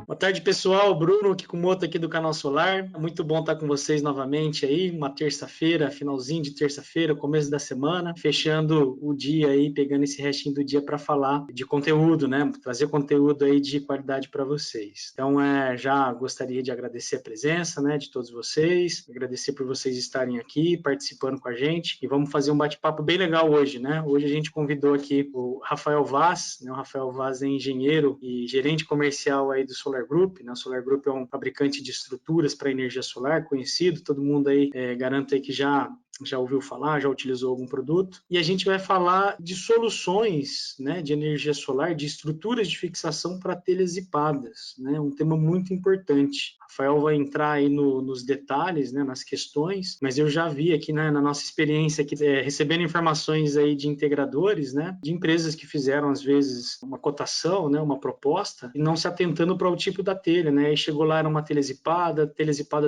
Boa tarde, pessoal. Bruno Kikumoto aqui do Canal Solar. Muito bom estar com vocês novamente aí, uma terça-feira, finalzinho de terça-feira, começo da semana, fechando o dia aí, pegando esse restinho do dia para falar de conteúdo, né? Trazer conteúdo aí de qualidade para vocês. Então, já gostaria de agradecer a presença, né, de todos vocês, agradecer por vocês estarem aqui, participando com a gente, e vamos fazer um bate-papo bem legal hoje, né? Hoje a gente convidou aqui o Rafael Vaz, né? O Rafael Vaz é engenheiro e gerente comercial aí do Solar Group, né? O Solar Group é um fabricante de estruturas para energia solar, conhecido, todo mundo aí, garanto aí que já ouviu falar, já utilizou algum produto. E a gente vai falar de soluções, né, de energia solar, de estruturas de fixação para telhas e padas, né? Um tema muito importante. Rafael vai entrar aí nos detalhes, né, nas questões, mas eu já vi aqui, né, na nossa experiência aqui, recebendo informações aí de integradores, né, de empresas que fizeram às vezes uma cotação, né, uma proposta, e não se atentando para o tipo da telha, né, e chegou lá, era uma telha zipada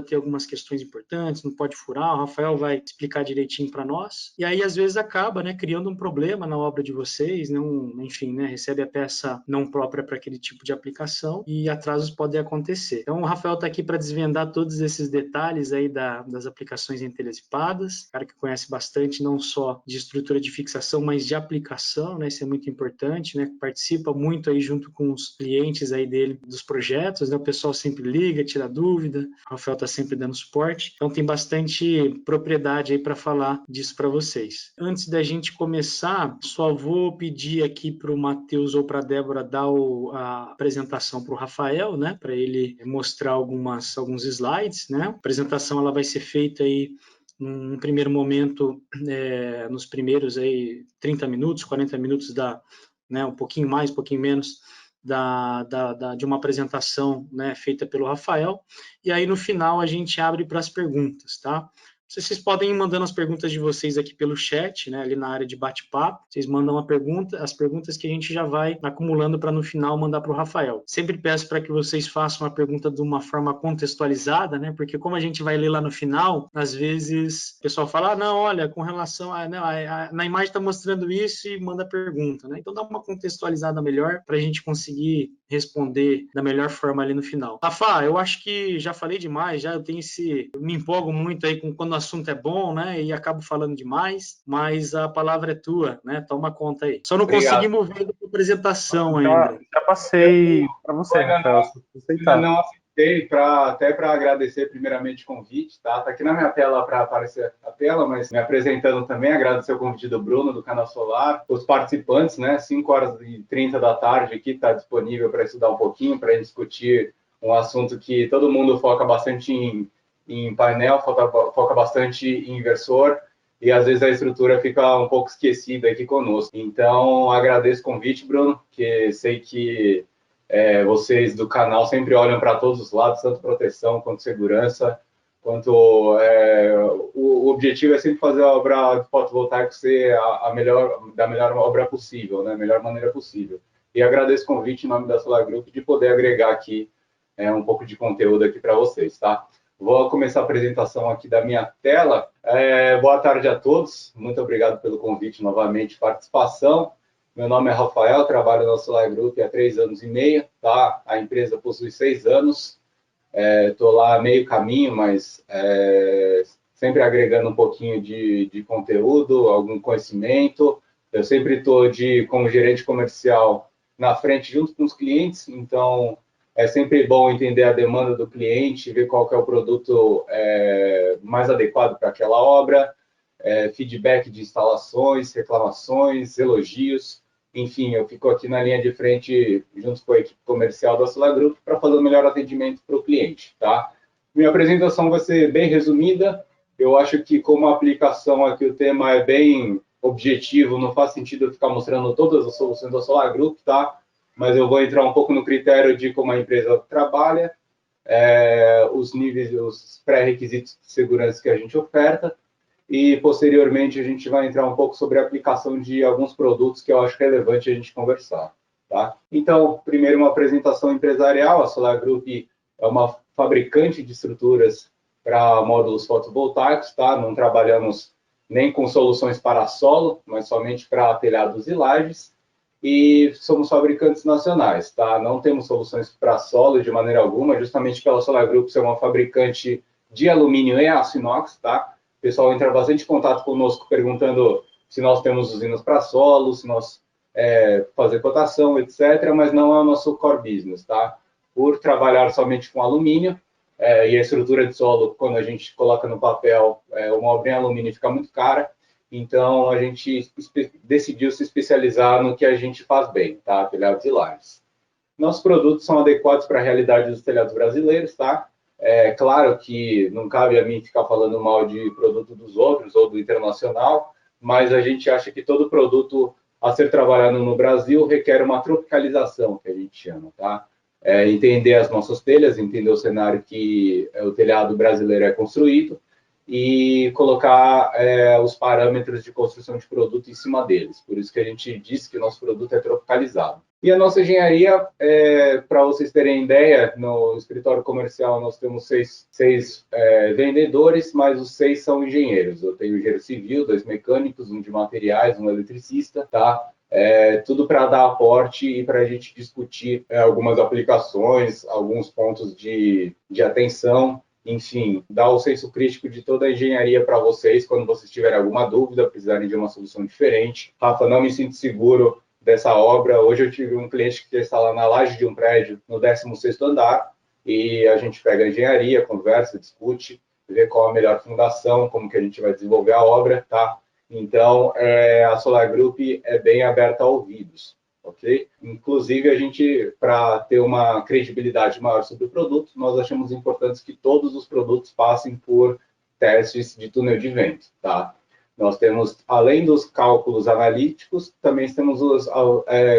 tem algumas questões importantes, não pode furar, o Rafael vai explicar direitinho para nós, e aí às vezes acaba, né, criando um problema na obra de vocês, enfim, né, recebe a peça não própria para aquele tipo de aplicação e atrasos podem acontecer. Então o Rafael está aqui para desvendar todos esses detalhes aí das aplicações em telhas e padas, cara que conhece bastante não só de estrutura de fixação, mas de aplicação, né, isso é muito importante, né, participa muito aí junto com os clientes aí dele dos projetos, né, o pessoal sempre liga, tira dúvida, o Rafael está sempre dando suporte, então tem bastante propriedade aí para falar disso para vocês. Antes da gente começar, só vou pedir aqui para o Matheus ou para a Débora dar a apresentação para o Rafael, né, para ele mostrar alguns slides, né? A apresentação ela vai ser feita aí num primeiro momento, nos primeiros aí 30 minutos, 40 minutos né, um pouquinho mais, um pouquinho menos de uma apresentação, né, feita pelo Rafael, e aí no final a gente abre para as perguntas, tá? Vocês podem ir mandando as perguntas de vocês aqui pelo chat, né, ali na área de bate-papo. Vocês mandam as perguntas que a gente já vai acumulando para no final mandar para o Rafael. Sempre peço para que vocês façam a pergunta de uma forma contextualizada, né, porque como a gente vai ler lá no final, às vezes o pessoal fala, não, olha, com relação na imagem está mostrando isso e manda pergunta, né? Então dá uma contextualizada melhor para a gente conseguir responder da melhor forma ali no final. Rafa, eu acho que já falei demais, eu me empolgo muito aí quando o assunto é bom, né, e acabo falando demais, mas a palavra é tua, né, toma conta aí. Só não conseguimos ver a apresentação ainda. Já passei para você, Rafael, ainda não aceitei, até para agradecer primeiramente o convite, tá? Tá aqui na minha tela para aparecer a tela, mas me apresentando também, agradecer o convite do Bruno, do Canal Solar, os participantes, né, 5h30 da tarde aqui, está disponível para estudar um pouquinho, para discutir um assunto que todo mundo foca bastante em painel, foca bastante em inversor, e às vezes a estrutura fica um pouco esquecida aqui conosco. Então, agradeço o convite, Bruno, que sei que vocês do canal sempre olham para todos os lados, tanto proteção quanto segurança, quanto o objetivo é sempre fazer a obra de fotovoltaico ser da melhor obra possível, né? A melhor maneira possível. E agradeço o convite em nome da Solar Group de poder agregar aqui um pouco de conteúdo aqui para vocês, tá? Vou começar a apresentação aqui da minha tela. Boa tarde a todos. Muito obrigado pelo convite, novamente, participação. Meu nome é Rafael, trabalho na Solar Group há 3 anos e meio. Tá? A empresa possui 6 anos. Estou lá meio caminho, mas sempre agregando um pouquinho de conteúdo, algum conhecimento. Eu sempre estou como gerente comercial na frente junto com os clientes, então é sempre bom entender a demanda do cliente, ver qual que é o produto mais adequado para aquela obra, feedback de instalações, reclamações, elogios. Enfim, eu fico aqui na linha de frente, junto com a equipe comercial da Solar Group, para fazer o melhor atendimento para o cliente. Tá? Minha apresentação vai ser bem resumida. Eu acho que, como a aplicação aqui, o tema é bem objetivo, não faz sentido eu ficar mostrando todas as soluções da Solar Group, tá? Mas eu vou entrar um pouco no critério de como a empresa trabalha, os níveis, os pré-requisitos de segurança que a gente oferta, e posteriormente a gente vai entrar um pouco sobre a aplicação de alguns produtos que eu acho relevante a gente conversar. Tá? Então, primeiro uma apresentação empresarial. A Solar Group é uma fabricante de estruturas para módulos fotovoltaicos, tá? Não trabalhamos nem com soluções para solo, mas somente para telhados e lajes. E somos fabricantes nacionais, tá? Não temos soluções para solo de maneira alguma, justamente pela Solar Group ser uma fabricante de alumínio e aço inox, tá? O pessoal entra bastante em contato conosco perguntando se nós temos usinas para solo, se nós fazer cotação, etc., mas não é o nosso core business, tá? Por trabalhar somente com alumínio, e a estrutura de solo, quando a gente coloca no papel, uma obra em alumínio fica muito cara, então a gente decidiu se especializar no que a gente faz bem, tá? Telhados e lajes. Nossos produtos são adequados para a realidade dos telhados brasileiros, tá? É claro que não cabe a mim ficar falando mal de produto dos outros ou do internacional, mas a gente acha que todo produto a ser trabalhado no Brasil requer uma tropicalização, que a gente chama, tá? Entender as nossas telhas, entender o cenário que o telhado brasileiro é construído e colocar os parâmetros de construção de produto em cima deles. Por isso que a gente diz que o nosso produto é tropicalizado. E a nossa engenharia, para vocês terem ideia, no escritório comercial nós temos seis vendedores, mas os 6 são engenheiros. Eu tenho engenheiro civil, 2 mecânicos, um de materiais, um eletricista, tá? Tudo para dar aporte e para a gente discutir algumas aplicações, alguns pontos de atenção, enfim, dar o senso crítico de toda a engenharia para vocês, quando vocês tiverem alguma dúvida, precisarem de uma solução diferente. Rafa, não me sinto seguro dessa obra. Hoje eu tive um cliente que está lá na laje de um prédio, no 16º andar, e a gente pega a engenharia, conversa, discute, vê qual a melhor fundação, como que a gente vai desenvolver a obra, tá? Então, a Solar Group é bem aberta a ouvidos, ok? Inclusive, a gente, para ter uma credibilidade maior sobre o produto, nós achamos importante que todos os produtos passem por testes de túnel de vento, tá? Nós temos, além dos cálculos analíticos, também temos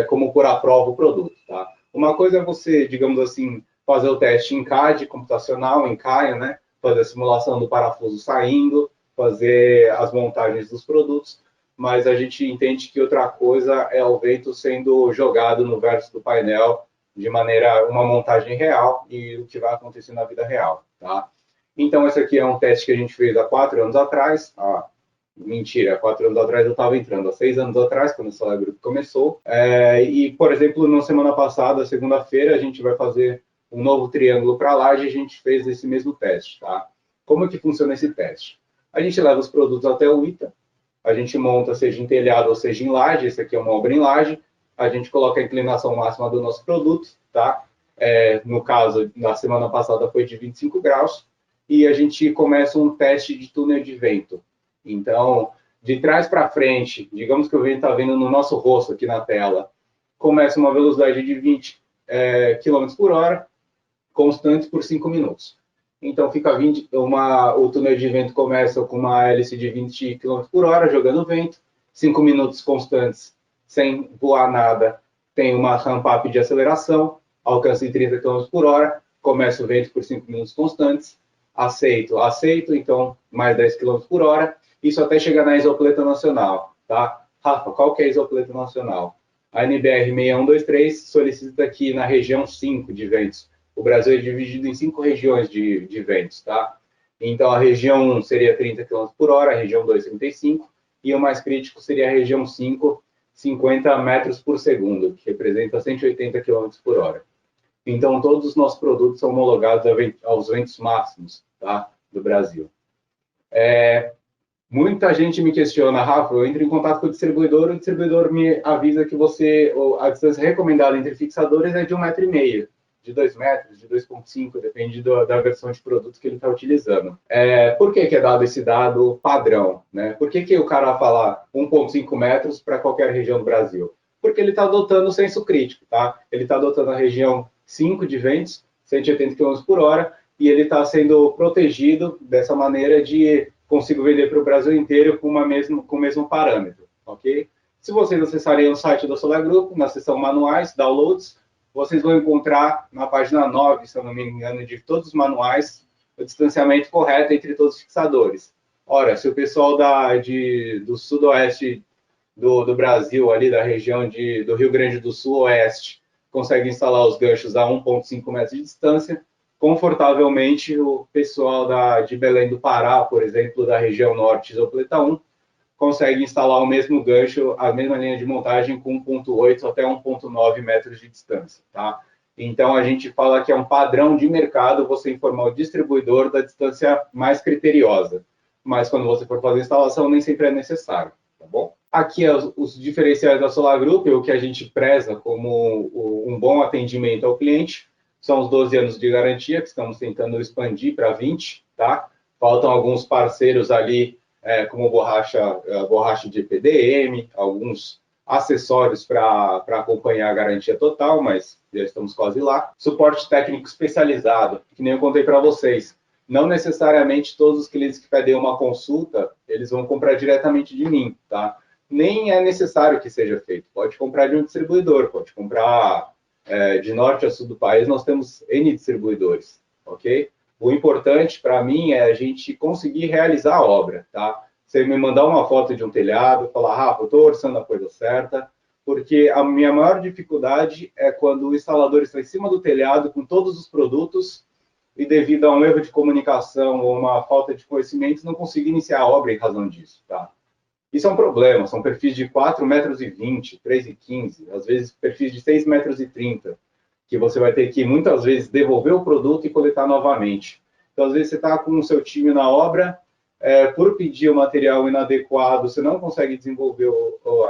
como pôr à prova o produto, tá? Uma coisa é você, digamos assim, fazer o teste em CAD computacional, em CAIA, né? Fazer a simulação do parafuso saindo, fazer as montagens dos produtos, mas a gente entende que outra coisa é o vento sendo jogado no verso do painel de maneira, uma montagem real e o que vai acontecer na vida real, tá? Então, esse aqui é um teste que a gente fez há 4 anos atrás. Mentira, 4 anos atrás eu estava entrando, há 6 anos atrás, quando o Solar Group começou. E, por exemplo, na semana passada, segunda-feira, a gente vai fazer um novo triângulo para lá e a gente fez esse mesmo teste, tá? Como que funciona esse teste? A gente leva os produtos até o ITA, a gente monta, seja em telhado ou seja em laje, esse aqui é uma obra em laje, a gente coloca a inclinação máxima do nosso produto, tá? No caso, na semana passada foi de 25 graus, e a gente começa um teste de túnel de vento. Então, de trás para frente, digamos que o vento está vindo no nosso rosto aqui na tela, começa uma velocidade de 20 km por hora, constante por 5 minutos. Então, o túnel de vento começa com uma hélice de 20 km por hora, jogando vento, 5 minutos constantes, sem voar nada, tem uma ramp-up de aceleração, alcança em 30 km por hora, começa o vento por 5 minutos constantes, aceito, então mais 10 km por hora, isso até chegar na isopleta nacional, tá? Rafa, qual que é a isopleta nacional? A NBR 6123 solicita aqui na região 5 de ventos. O Brasil é dividido em 5 regiões de ventos, tá? Então, a região 1 seria 30 km por hora, a região 2, 35, e o mais crítico seria a região 5, 50 metros por segundo, que representa 180 km por hora. Então, todos os nossos produtos são homologados aos ventos máximos, tá? Do Brasil. Muita gente me questiona, Rafa, eu entro em contato com o distribuidor me avisa que a distância recomendada entre fixadores é de 1,5 m, de 2 metros, de 2,5, depende da versão de produto que ele está utilizando. Por que é dado esse dado padrão, né? Por que o cara fala 1,5 metros para qualquer região do Brasil? Porque ele está adotando o senso crítico, tá? Ele está adotando a região 5 de ventos, 180 km por hora, e ele está sendo protegido dessa maneira de consigo vender para o Brasil inteiro com o mesmo parâmetro, ok? Se vocês acessarem o site da Solar Group, na seção manuais, downloads, vocês vão encontrar na página 9, se eu não me engano, de todos os manuais, o distanciamento correto entre todos os fixadores. Ora, se o pessoal do sudoeste do Brasil, ali da região do Rio Grande do Sul, oeste, consegue instalar os ganchos a 1,5 metros de distância, confortavelmente o pessoal de Belém do Pará, por exemplo, da região norte, Isopleta 1, consegue instalar o mesmo gancho, a mesma linha de montagem com 1,8 até 1,9 metros de distância, tá? Então, a gente fala que é um padrão de mercado você informar o distribuidor da distância mais criteriosa. Mas, quando você for fazer a instalação, nem sempre é necessário, tá bom? Aqui, os diferenciais da Solar Group, o que a gente preza como um bom atendimento ao cliente, são os 12 anos de garantia, que estamos tentando expandir para 20, tá? Faltam alguns parceiros ali, como borracha de EPDM, alguns acessórios para acompanhar a garantia total, mas já estamos quase lá. Suporte técnico especializado, que nem eu contei para vocês. Não necessariamente todos os clientes que pedem uma consulta, eles vão comprar diretamente de mim, tá? Nem é necessário que seja feito. Pode comprar de um distribuidor, pode comprar de norte a sul do país, nós temos N distribuidores, ok? O importante para mim é a gente conseguir realizar a obra, tá? Você me mandar uma foto de um telhado, falar, Rafa, eu estou orçando a coisa certa, porque a minha maior dificuldade é quando o instalador está em cima do telhado com todos os produtos e devido a um erro de comunicação ou uma falta de conhecimento, não consigo iniciar a obra em razão disso, tá? Isso é um problema, são perfis de 4,20 metros, 3,15, às vezes perfis de 6,30 metros, que você vai ter que, muitas vezes, devolver o produto e coletar novamente. Então, às vezes, você está com o seu time na obra, por pedir o material inadequado, você não consegue desenvolver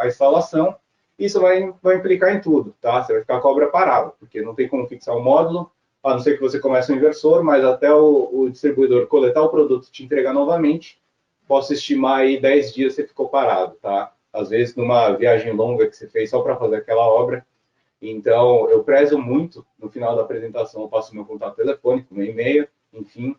a instalação, isso vai implicar em tudo, tá? Você vai ficar com a obra parada, porque não tem como fixar o módulo, a não ser que você comece um inversor, mas até o distribuidor coletar o produto e te entregar novamente, posso estimar aí 10 dias você ficou parado, tá? Às vezes, numa viagem longa que você fez só para fazer aquela obra. Então, eu prezo muito, no final da apresentação, eu passo meu contato telefônico, meu e-mail, enfim,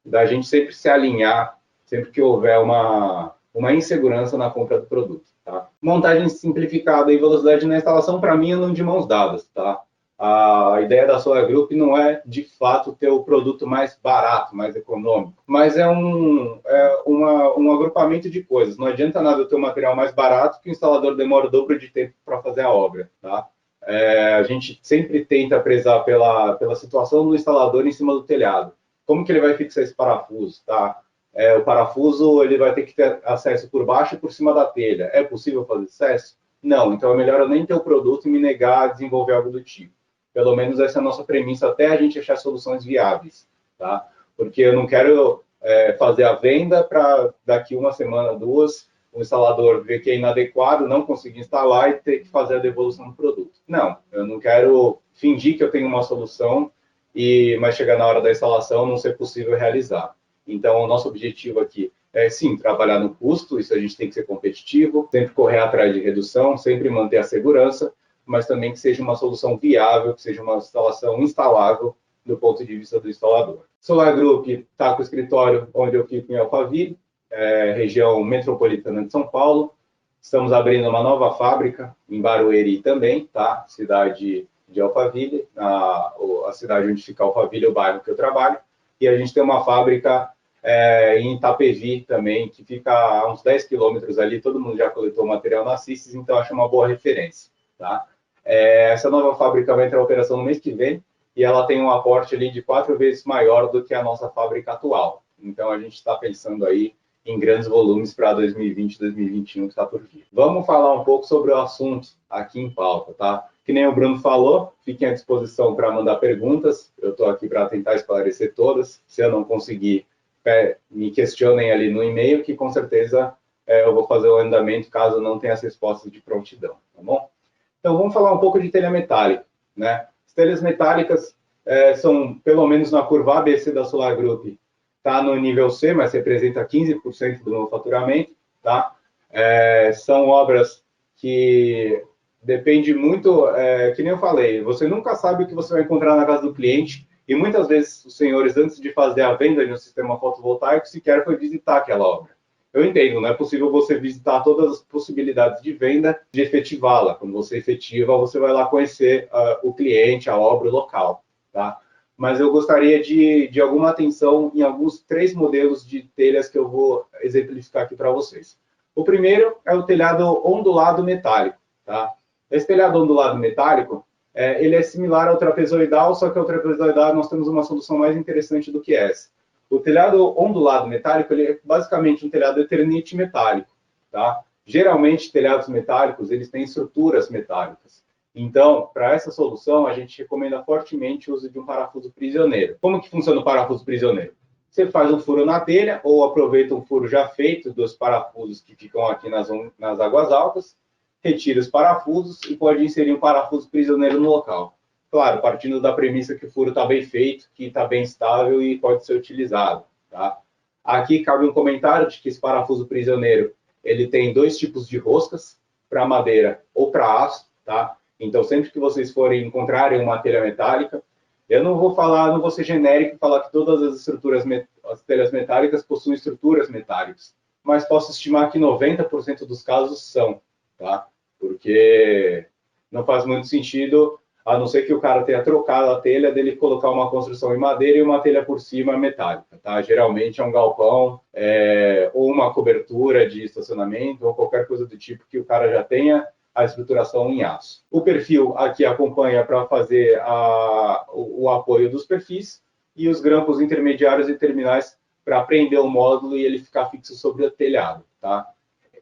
da gente sempre se alinhar, sempre que houver uma insegurança na compra do produto, tá? Montagem simplificada e velocidade na instalação, para mim, andam de mãos dadas, tá? A ideia da Solar Group não é, de fato, ter o produto mais barato, mais econômico, mas é um agrupamento de coisas. Não adianta nada eu ter um material mais barato que o instalador demora o dobro de tempo para fazer a obra, tá? A gente sempre tenta prezar pela situação do instalador em cima do telhado. Como que ele vai fixar esse parafuso, tá? O parafuso ele vai ter que ter acesso por baixo e por cima da telha. É possível fazer acesso? Não. Então é melhor eu nem ter o produto e me negar a desenvolver algo do tipo. Pelo menos essa é a nossa premissa até a gente achar soluções viáveis, tá? Porque eu não quero fazer a venda para daqui uma semana, duas, o instalador ver que é inadequado, não conseguir instalar e ter que fazer a devolução do produto. Não, eu não quero fingir que eu tenho uma solução, mas chegar na hora da instalação não ser possível realizar. Então, o nosso objetivo aqui é, sim, trabalhar no custo, isso a gente tem que ser competitivo, sempre correr atrás de redução, sempre manter a segurança, mas também que seja uma solução viável, que seja uma instalação instalável do ponto de vista do instalador. Solar Group está com o escritório onde eu fico em Alphaville, região metropolitana de São Paulo. Estamos abrindo uma nova fábrica em Barueri também, tá? Cidade de Alphaville, a cidade onde fica Alphaville é o bairro que eu trabalho. E a gente tem uma fábrica em Itapevi também, que fica a uns 10 quilômetros ali. Todo mundo já coletou material na CISTES, então acho uma boa referência, tá? Essa nova fábrica vai entrar em operação no mês que vem e ela tem um aporte ali de 4 vezes maior do que a nossa fábrica atual. Então, a gente está pensando aí em grandes volumes para 2020 2021 que está por vir. Vamos falar um pouco sobre o assunto aqui em pauta, tá? Que nem o Bruno falou, fiquem à disposição para mandar perguntas. Eu estou aqui para tentar esclarecer todas. Se eu não conseguir, me questionem ali no e-mail, que com certeza eu vou fazer o andamento caso não tenha as respostas de prontidão, tá bom? Então, vamos falar um pouco de telha metálica, né? As telhas metálicas são, pelo menos na curva ABC da Solar Group, está no nível C, mas representa 15% do meu faturamento, tá? São obras que depende muito, que nem eu falei, você nunca sabe o que você vai encontrar na casa do cliente e muitas vezes os senhores, antes de fazer a venda de um sistema fotovoltaico, sequer foi visitar aquela obra. Eu entendo, não é possível você visitar todas as possibilidades de venda, de efetivá-la. Quando você efetiva, você vai lá conhecer o cliente, a obra, o local, tá? Mas eu gostaria de alguma atenção em alguns 3 modelos de telhas que eu vou exemplificar aqui para vocês. O primeiro é o telhado ondulado metálico, tá? Esse telhado ondulado metálico ele é similar ao trapezoidal, só que ao trapezoidal nós temos uma solução mais interessante do que essa. O telhado ondulado metálico, ele é basicamente um telhado eternite metálico, tá? Geralmente, telhados metálicos, eles têm estruturas metálicas. Então, para essa solução, a gente recomenda fortemente o uso de um parafuso prisioneiro. Como que funciona o parafuso prisioneiro? Você faz um furo na telha, ou aproveita um furo já feito dos parafusos que ficam aqui nas águas altas, retira os parafusos e pode inserir um parafuso prisioneiro no local. Claro, partindo da premissa que o furo está bem feito, que está bem estável e pode ser utilizado. Tá? Aqui cabe um comentário de que esse parafuso prisioneiro ele tem 2 tipos de roscas, para madeira ou para aço. Tá? Então, sempre que vocês forem encontrarem uma telha metálica, eu não vou ser genérico e falar que todas as telhas metálicas possuem estruturas metálicas, mas posso estimar que 90% dos casos são, tá? Porque não faz muito sentido, a não ser que o cara tenha trocado a telha, dele colocar uma construção em madeira e uma telha por cima metálica, tá? Geralmente é um galpão, ou uma cobertura de estacionamento, ou qualquer coisa do tipo que o cara já tenha a estruturação em aço. O perfil aqui acompanha para fazer o apoio dos perfis e os grampos intermediários e terminais para prender o módulo e ele ficar fixo sobre o telhado. Tá?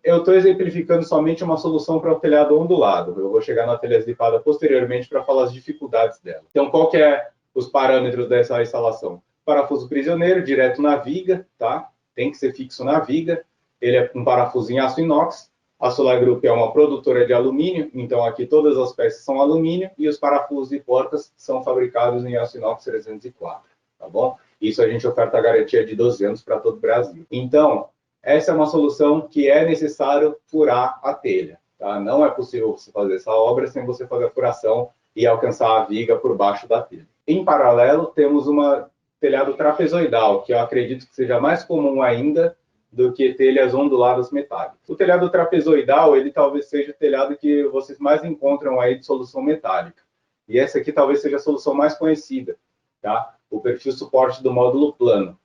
Eu estou exemplificando somente uma solução para o telhado ondulado. Eu vou chegar na telha slipada posteriormente para falar as dificuldades dela. Então, qual que é os parâmetros dessa instalação? Parafuso prisioneiro, direto na viga, tá? Tem que ser fixo na viga. Ele é um parafuso em aço inox. A Solar Group é uma produtora de alumínio, então aqui todas as peças são alumínio e os parafusos e portas são fabricados em aço inox 304, tá bom? Isso a gente oferta a garantia de 12 anos para todo o Brasil. Então, essa é uma solução que é necessário furar a telha, tá? Não é possível você fazer essa obra sem você fazer a furação e alcançar a viga por baixo da telha. Em paralelo, temos uma telhado trapezoidal, que eu acredito que seja mais comum ainda do que telhas onduladas metálicas. O telhado trapezoidal, ele talvez seja o telhado que vocês mais encontram aí de solução metálica. E essa aqui talvez seja a solução mais conhecida, tá? O perfil suporte do módulo plano.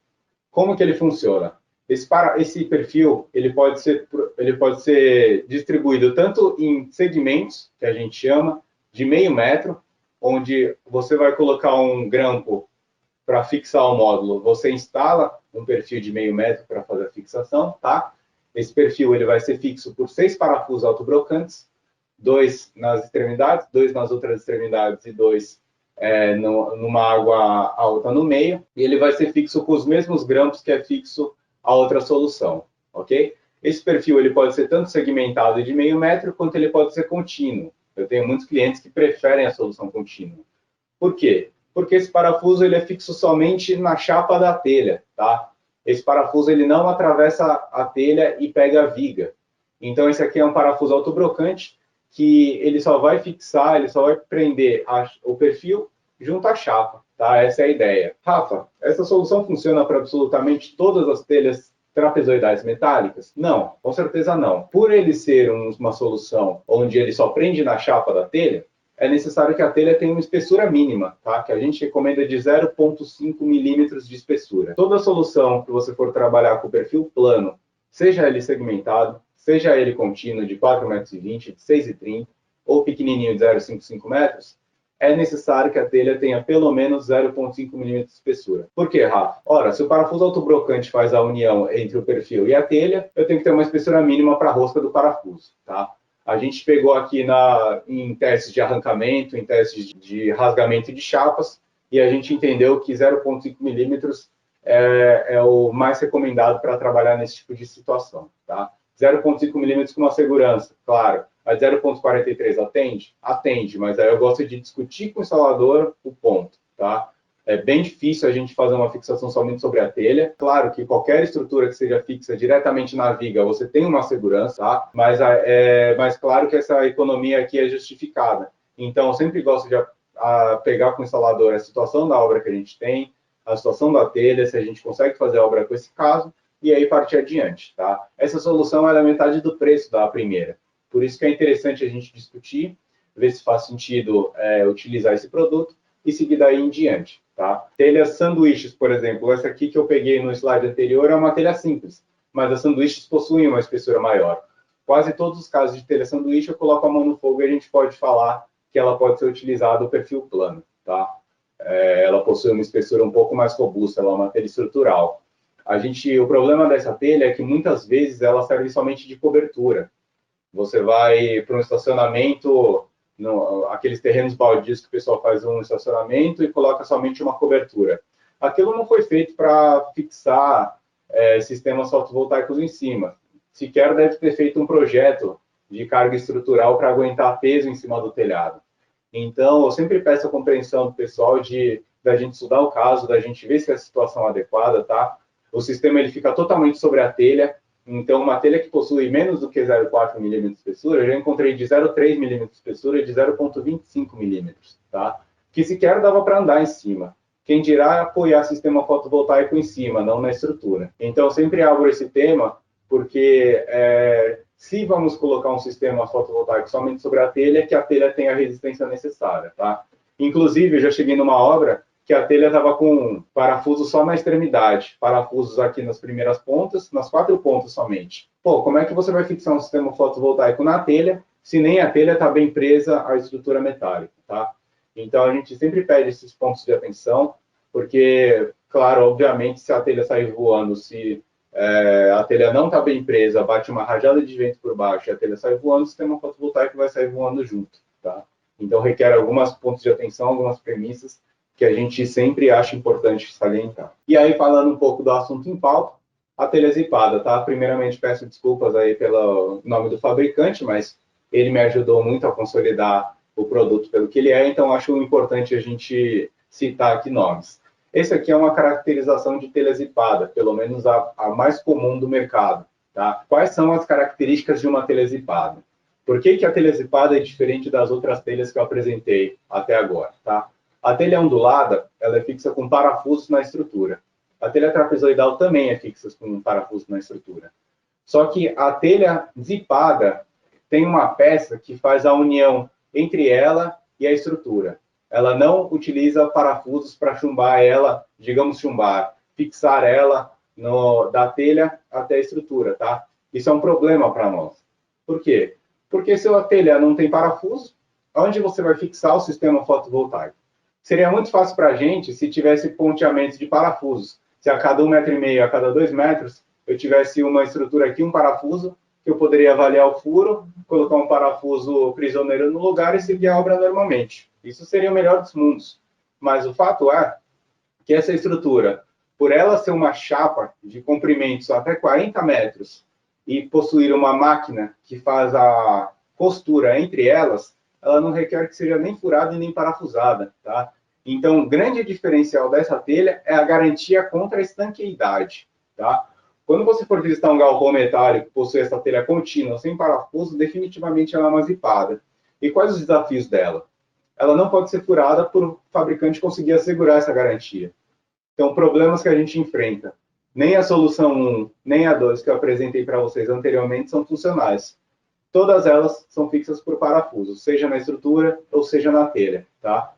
Como que ele funciona? Esse perfil, ele pode ser distribuído tanto em segmentos, que a gente chama, de meio metro, onde você vai colocar um grampo para fixar o módulo, você instala um perfil de meio metro para fazer a fixação, tá? Esse perfil ele vai ser fixo por 6 parafusos autobrocantes, 2 nas extremidades, 2 nas outras extremidades e 2 numa água alta no meio, e ele vai ser fixo com os mesmos grampos que é fixo a outra solução, ok? Esse perfil ele pode ser tanto segmentado de meio metro, quanto ele pode ser contínuo. Eu tenho muitos clientes que preferem a solução contínua. Por quê? Porque esse parafuso ele é fixo somente na chapa da telha, tá? Esse parafuso ele não atravessa a telha e pega a viga. Então, esse aqui é um parafuso autobrocante que ele só vai fixar, ele só vai prender o perfil junto à chapa, tá? Essa é a ideia. Rafa, essa solução funciona para absolutamente todas as telhas trapezoidais metálicas? Não, com certeza não. Por ele ser uma solução onde ele só prende na chapa da telha, é necessário que a telha tenha uma espessura mínima, tá? Que a gente recomenda de 0,5 milímetros de espessura. Toda solução que você for trabalhar com o perfil plano, seja ele segmentado, seja ele contínuo de 4,20 metros, de 6,30 ou pequenininho de 0,55 metros, é necessário que a telha tenha pelo menos 0,5 milímetros de espessura. Por quê, Rafa? Ora, se o parafuso autobrocante faz a união entre o perfil e a telha, eu tenho que ter uma espessura mínima para a rosca do parafuso, tá? A gente pegou aqui em testes de arrancamento, em testes de rasgamento de chapas, e a gente entendeu que 0,5 milímetros é o mais recomendado para trabalhar nesse tipo de situação. Tá? 0,5 milímetros com uma segurança, claro. A 0,43 atende? Atende, mas aí eu gosto de discutir com o instalador o ponto. Tá? É bem difícil a gente fazer uma fixação somente sobre a telha. Claro que qualquer estrutura que seja fixa diretamente na viga, você tem uma segurança, tá? Mas claro que essa economia aqui é justificada. Então, eu sempre gosto de pegar com o instalador a situação da obra que a gente tem, a situação da telha, se a gente consegue fazer a obra com esse caso, e aí partir adiante, tá? Essa solução é a metade do preço da primeira. Por isso que é interessante a gente discutir, ver se faz sentido utilizar esse produto, e seguir daí em diante, tá? Telhas sanduíches, por exemplo, essa aqui que eu peguei no slide anterior é uma telha simples, mas as sanduíches possuem uma espessura maior. Quase todos os casos de telha sanduíche eu coloco a mão no fogo e a gente pode falar que ela pode ser utilizada o perfil plano, tá? Ela possui uma espessura um pouco mais robusta, ela é uma telha estrutural. O problema dessa telha é que muitas vezes ela serve somente de cobertura. Você vai para um estacionamento, aqueles terrenos baldios que o pessoal faz um estacionamento e coloca somente uma cobertura. Aquilo não foi feito para fixar sistemas fotovoltaicos em cima. Sequer deve ter feito um projeto de carga estrutural para aguentar peso em cima do telhado. Então, eu sempre peço a compreensão do pessoal da gente estudar o caso, da gente ver se é a situação adequada, tá? O sistema ele fica totalmente sobre a telha. Então, uma telha que possui menos do que 0,4 milímetros de espessura, eu já encontrei de 0,3 milímetros de espessura e de 0,25 milímetros, tá? Que sequer dava para andar em cima. Quem dirá apoiar sistema fotovoltaico em cima, não na estrutura. Então, eu sempre abro esse tema, porque se vamos colocar um sistema fotovoltaico somente sobre a telha, que a telha tenha a resistência necessária, tá? Inclusive, eu já cheguei numa obra que a telha estava com parafusos só na extremidade, parafusos aqui nas primeiras pontas, nas 4 pontas somente. Pô, como é que você vai fixar um sistema fotovoltaico na telha, se nem a telha está bem presa à estrutura metálica, tá? Então, a gente sempre pede esses pontos de atenção, porque, claro, obviamente, se a telha sair voando, se a telha não está bem presa, bate uma rajada de vento por baixo e a telha sai voando, o sistema fotovoltaico vai sair voando junto, tá? Então, requer alguns pontos de atenção, algumas premissas, que a gente sempre acha importante salientar. E aí, falando um pouco do assunto em pauta, a telha zipada, tá? Primeiramente, peço desculpas aí pelo nome do fabricante, mas ele me ajudou muito a consolidar o produto pelo que ele é, então acho importante a gente citar aqui nomes. Esse aqui é uma caracterização de telha zipada, pelo menos a mais comum do mercado, tá? Quais são as características de uma telha zipada? Por que a telha zipada é diferente das outras telhas que eu apresentei até agora, tá? A telha ondulada, ela é fixa com parafusos na estrutura. A telha trapezoidal também é fixa com parafusos na estrutura. Só que a telha zipada tem uma peça que faz a união entre ela e a estrutura. Ela não utiliza parafusos para chumbar ela, digamos chumbar, fixar ela da telha até a estrutura, tá? Isso é um problema para nós. Por quê? Porque se a telha não tem parafuso, onde você vai fixar o sistema fotovoltaico? Seria muito fácil para a gente se tivesse ponteamentos de parafusos. Se a cada 1,5 metro, a cada 2 metros, eu tivesse uma estrutura aqui, um parafuso, que eu poderia avaliar o furo, colocar um parafuso prisioneiro no lugar e seguir a obra normalmente. Isso seria o melhor dos mundos. Mas o fato é que essa estrutura, por ela ser uma chapa de comprimentos até 40 metros e possuir uma máquina que faz a costura entre elas, ela não requer que seja nem furada e nem parafusada, tá? Então, o grande diferencial dessa telha é a garantia contra a estanqueidade, tá? Quando você for visitar um galpão metálico que possui essa telha contínua, sem parafuso, definitivamente ela é uma zipada. E quais os desafios dela? Ela não pode ser furada por o fabricante conseguir assegurar essa garantia. Então, problemas que a gente enfrenta. Nem a solução 1, nem a 2 que eu apresentei para vocês anteriormente são funcionais. Todas elas são fixas por parafusos, seja na estrutura ou seja na telha, tá?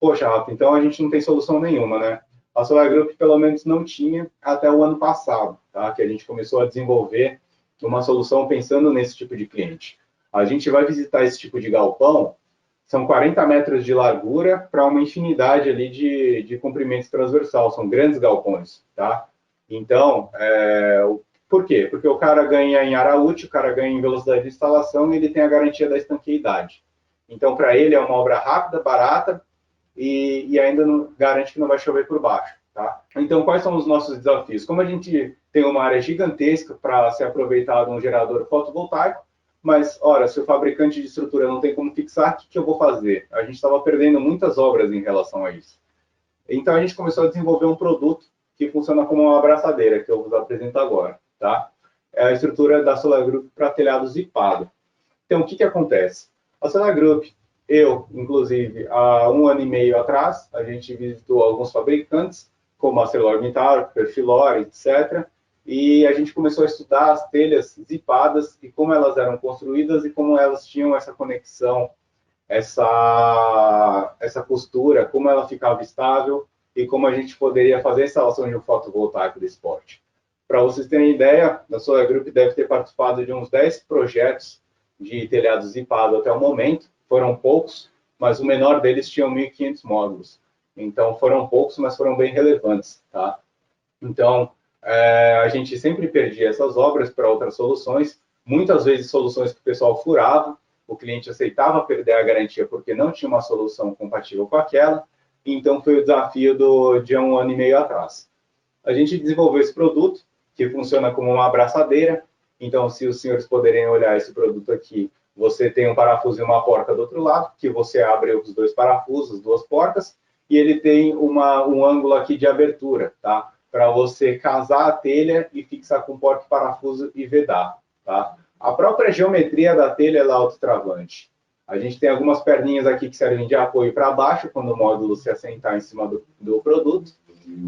Poxa, Rafa, então a gente não tem solução nenhuma, né? A Solar Group, pelo menos, não tinha até o ano passado, tá? Que a gente começou a desenvolver uma solução pensando nesse tipo de cliente. A gente vai visitar esse tipo de galpão, são 40 metros de largura para uma infinidade ali de comprimentos transversal, são grandes galpões, tá? Então, por quê? Porque o cara ganha em área útil, o cara ganha em velocidade de instalação e ele tem a garantia da estanqueidade. Então, para ele é uma obra rápida, barata e ainda não, garante que não vai chover por baixo, tá? Então, quais são os nossos desafios? Como a gente tem uma área gigantesca para ser aproveitado um gerador fotovoltaico, mas, ora, se o fabricante de estrutura não tem como fixar, o que eu vou fazer? A gente estava perdendo muitas obras em relação a isso. Então, a gente começou a desenvolver um produto que funciona como uma abraçadeira, que eu vos apresento agora, tá? É a estrutura da Solar Group para telhado zipado. Então, o que acontece? A Solar Group, eu, inclusive, há 1 ano e meio atrás, a gente visitou alguns fabricantes, como a ArcelorMittal, Perfilor, etc., e a gente começou a estudar as telhas zipadas e como elas eram construídas e como elas tinham essa conexão, essa costura, como ela ficava estável e como a gente poderia fazer a instalação de um fotovoltaico desse porte. Para vocês terem ideia, a Solar Group deve ter participado de uns 10 projetos de telhado zipado até o momento, foram poucos, mas o menor deles tinha 1.500 módulos. Então, foram poucos, mas foram bem relevantes, tá? Então, a gente sempre perdia essas obras para outras soluções, muitas vezes soluções que o pessoal furava, o cliente aceitava perder a garantia porque não tinha uma solução compatível com aquela, então foi o desafio de 1 ano e meio atrás. A gente desenvolveu esse produto, que funciona como uma abraçadeira, então se os senhores poderem olhar esse produto aqui, você tem um parafuso e uma porta do outro lado, que você abre os dois parafusos, as duas portas, e ele tem um ângulo aqui de abertura, tá? Para você casar a telha e fixar com porta-parafuso e vedar, tá? A própria geometria da telha é autotravante. A gente tem algumas perninhas aqui que servem de apoio para baixo, quando o módulo se assentar em cima do produto,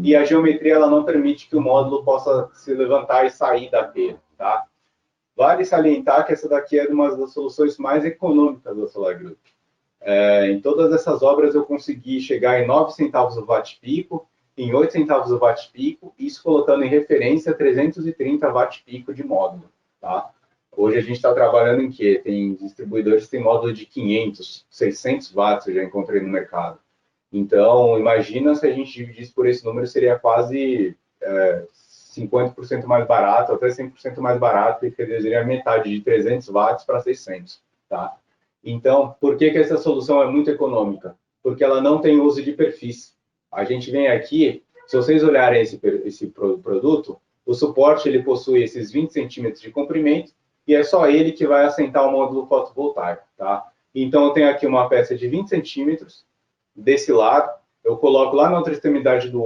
e a geometria ela não permite que o módulo possa se levantar e sair da telha, tá? Vale salientar que essa daqui é uma das soluções mais econômicas da Solar Group. Em todas essas obras eu consegui chegar em 9 centavos o watt-pico, em 8 centavos o watt-pico, isso colocando em referência 330 watt-pico de módulo, tá? Hoje a gente está trabalhando em quê? Tem distribuidores que têm módulo de 500, 600 watts, eu já encontrei no mercado. Então, imagina se a gente dividisse por esse número, seria quase 50% mais barato, até 100% mais barato, que seria metade de 300 watts para 600, tá? Então, por que essa solução é muito econômica? Porque ela não tem uso de perfis. A gente vem aqui, se vocês olharem esse produto, o suporte ele possui esses 20 centímetros de comprimento e é só ele que vai assentar o módulo fotovoltaico, tá? Então, eu tenho aqui uma peça de 20 centímetros desse lado, eu coloco lá na outra extremidade do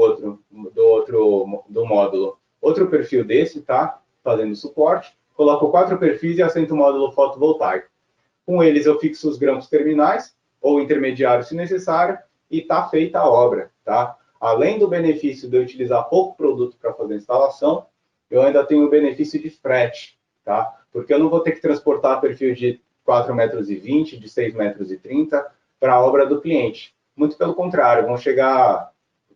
módulo outro perfil desse, tá? Fazendo suporte, coloco 4 perfis e assento o módulo fotovoltaico. Com eles eu fixo os grampos terminais ou intermediários se necessário e está feita a obra, tá? Além do benefício de eu utilizar pouco produto para fazer a instalação, eu ainda tenho o benefício de frete, tá? Porque eu não vou ter que transportar perfil de 4,20 metros, de 6,30 metros para a obra do cliente. Muito pelo contrário, vão chegar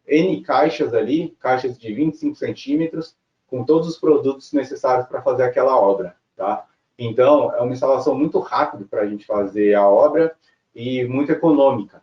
N caixas ali, caixas de 25 centímetros, com todos os produtos necessários para fazer aquela obra, tá? Então, é uma instalação muito rápida para a gente fazer a obra e muito econômica.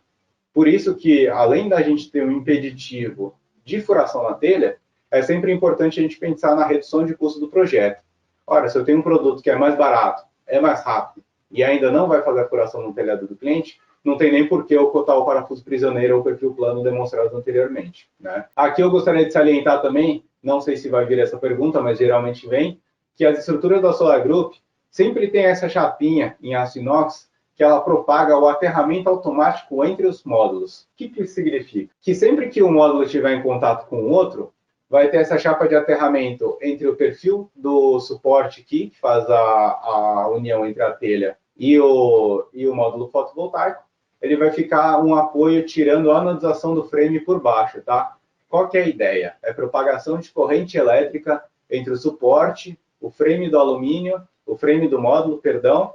Por isso que, além da gente ter um impeditivo de furação na telha, é sempre importante a gente pensar na redução de custo do projeto. Ora, se eu tenho um produto que é mais barato, é mais rápido, e ainda não vai fazer a furação no telhado do cliente, não tem nem por que eu cotar o parafuso prisioneiro ou o perfil plano demonstrado anteriormente, né? Aqui eu gostaria de salientar também, não sei se vai vir essa pergunta, mas geralmente vem, que as estruturas da Solar Group sempre tem essa chapinha em aço inox que ela propaga o aterramento automático entre os módulos. O que isso significa? Que sempre que um módulo estiver em contato com o outro, vai ter essa chapa de aterramento entre o perfil do suporte aqui, que faz a união entre a telha e o módulo fotovoltaico. Ele vai ficar um apoio tirando a anodização do frame por baixo, tá? Qual que é a ideia? É propagação de corrente elétrica entre o suporte, o frame do alumínio, o frame do módulo, perdão,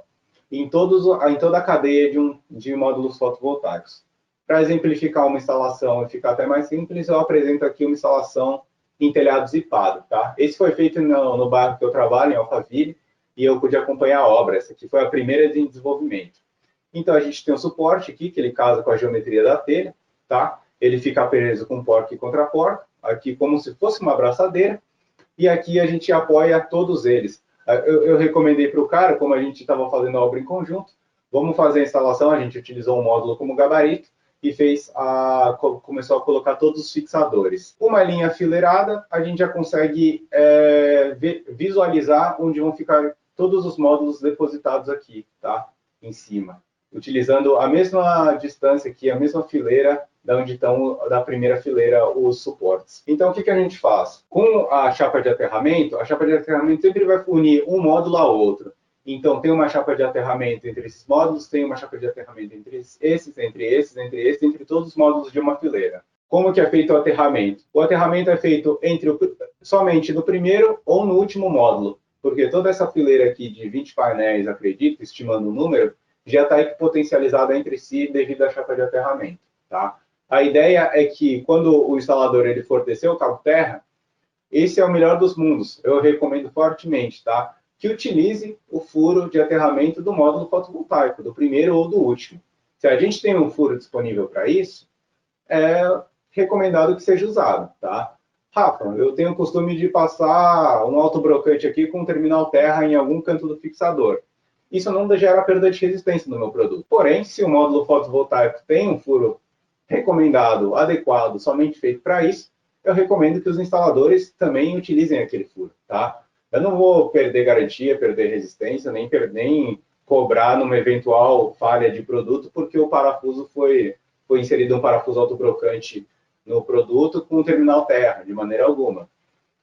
em toda a cadeia de módulos fotovoltaicos. Para exemplificar uma instalação e ficar até mais simples, eu apresento aqui uma instalação em telhado zipado, tá? Esse foi feito no bairro que eu trabalho, em Alphaville, e eu pude acompanhar a obra. Essa aqui foi a primeira de desenvolvimento. Então, a gente tem um suporte aqui, que ele casa com a geometria da telha, tá? Ele fica preso com porta e contraporta, aqui como se fosse uma abraçadeira, e aqui a gente apoia todos eles. Eu recomendei para o cara, como a gente estava fazendo a obra em conjunto, vamos fazer a instalação, a gente utilizou um módulo como gabarito e começou a colocar todos os fixadores. Uma linha fileirada, a gente já consegue visualizar onde vão ficar todos os módulos depositados aqui, tá? Em cima. Utilizando a mesma distância aqui, a mesma fileira da onde estão da primeira fileira os suportes. Então, o que a gente faz? Com a chapa de aterramento sempre vai unir um módulo ao outro. Então, tem uma chapa de aterramento entre esses módulos, tem uma chapa de aterramento entre entre todos os módulos de uma fileira. Como que é feito o aterramento? O aterramento é feito somente no primeiro ou no último módulo, porque toda essa fileira aqui de 20 painéis, acredito, estimando o número, já está potencializada entre si devido à chapa de aterramento, tá? A ideia é que, quando o instalador ele for descer o cabo terra, esse é o melhor dos mundos. Eu recomendo fortemente, tá? Que utilize o furo de aterramento do módulo fotovoltaico, do primeiro ou do último. Se a gente tem um furo disponível para isso, é recomendado que seja usado, tá? Rafa, eu tenho o costume de passar um autobrocante aqui com um terminal terra em algum canto do fixador. Isso não gera perda de resistência no meu produto. Porém, se o módulo fotovoltaico tem um furo recomendado, adequado, somente feito para isso, eu recomendo que os instaladores também utilizem aquele furo, tá? Eu não vou perder garantia, perder resistência, nem cobrar numa eventual falha de produto, porque o parafuso foi inserido um parafuso autobrocante no produto com o terminal terra, de maneira alguma.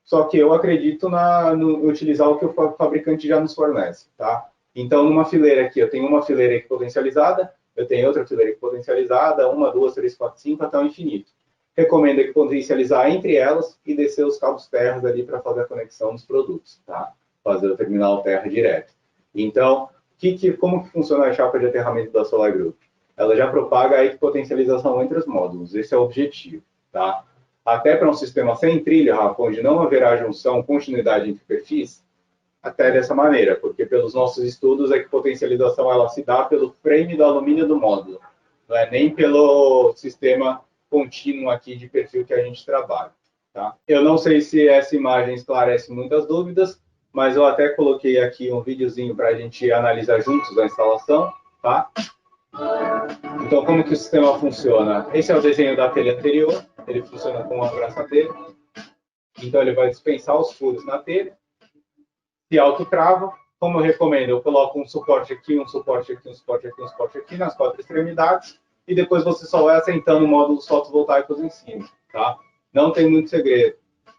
Só que eu acredito no utilizar o que o fabricante já nos fornece, tá? Então, numa fileira aqui, eu tenho uma fileira equipotencializada, eu tenho outra fileira equipotencializada, 1, 2, 3, 4, 5, até o infinito. Recomendo equipotencializar entre elas e descer os cabos terras ali para fazer a conexão dos produtos, tá? Fazer o terminal terra direto. Então, como que funciona a chapa de aterramento da Solar Group? Ela já propaga a equipotencialização entre os módulos, esse é o objetivo, tá? Até para um sistema sem trilha, Rafa, onde não haverá junção, continuidade entre perfis, até dessa maneira, porque pelos nossos estudos a equipotencialização ela se dá pelo frame do alumínio do módulo, não é nem pelo sistema contínuo aqui de perfil que a gente trabalha, tá? Eu não sei se essa imagem esclarece muitas dúvidas, mas eu até coloquei aqui um videozinho para a gente analisar juntos a instalação, tá? Então, como que o sistema funciona? Esse é o desenho da telha anterior, ele funciona com uma abraçadeira. Então, ele vai dispensar os furos na telha, se autotrava. Como eu recomendo, eu coloco um suporte aqui, um suporte aqui, um suporte aqui, um suporte aqui, nas 4 extremidades, e depois você só vai assentando módulos fotovoltaicos em cima, tá? Não tem muito segredo.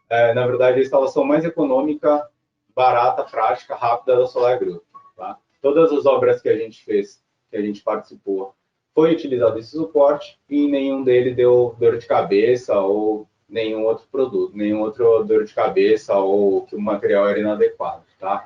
Na verdade, a instalação mais econômica, barata, prática, rápida da Solar Group, tá? Todas as obras que a gente fez, que a gente participou, foi utilizado esse suporte e nenhum dele deu dor de cabeça ou nenhum outro produto, nenhum outro dor de cabeça ou que o material era inadequado, tá?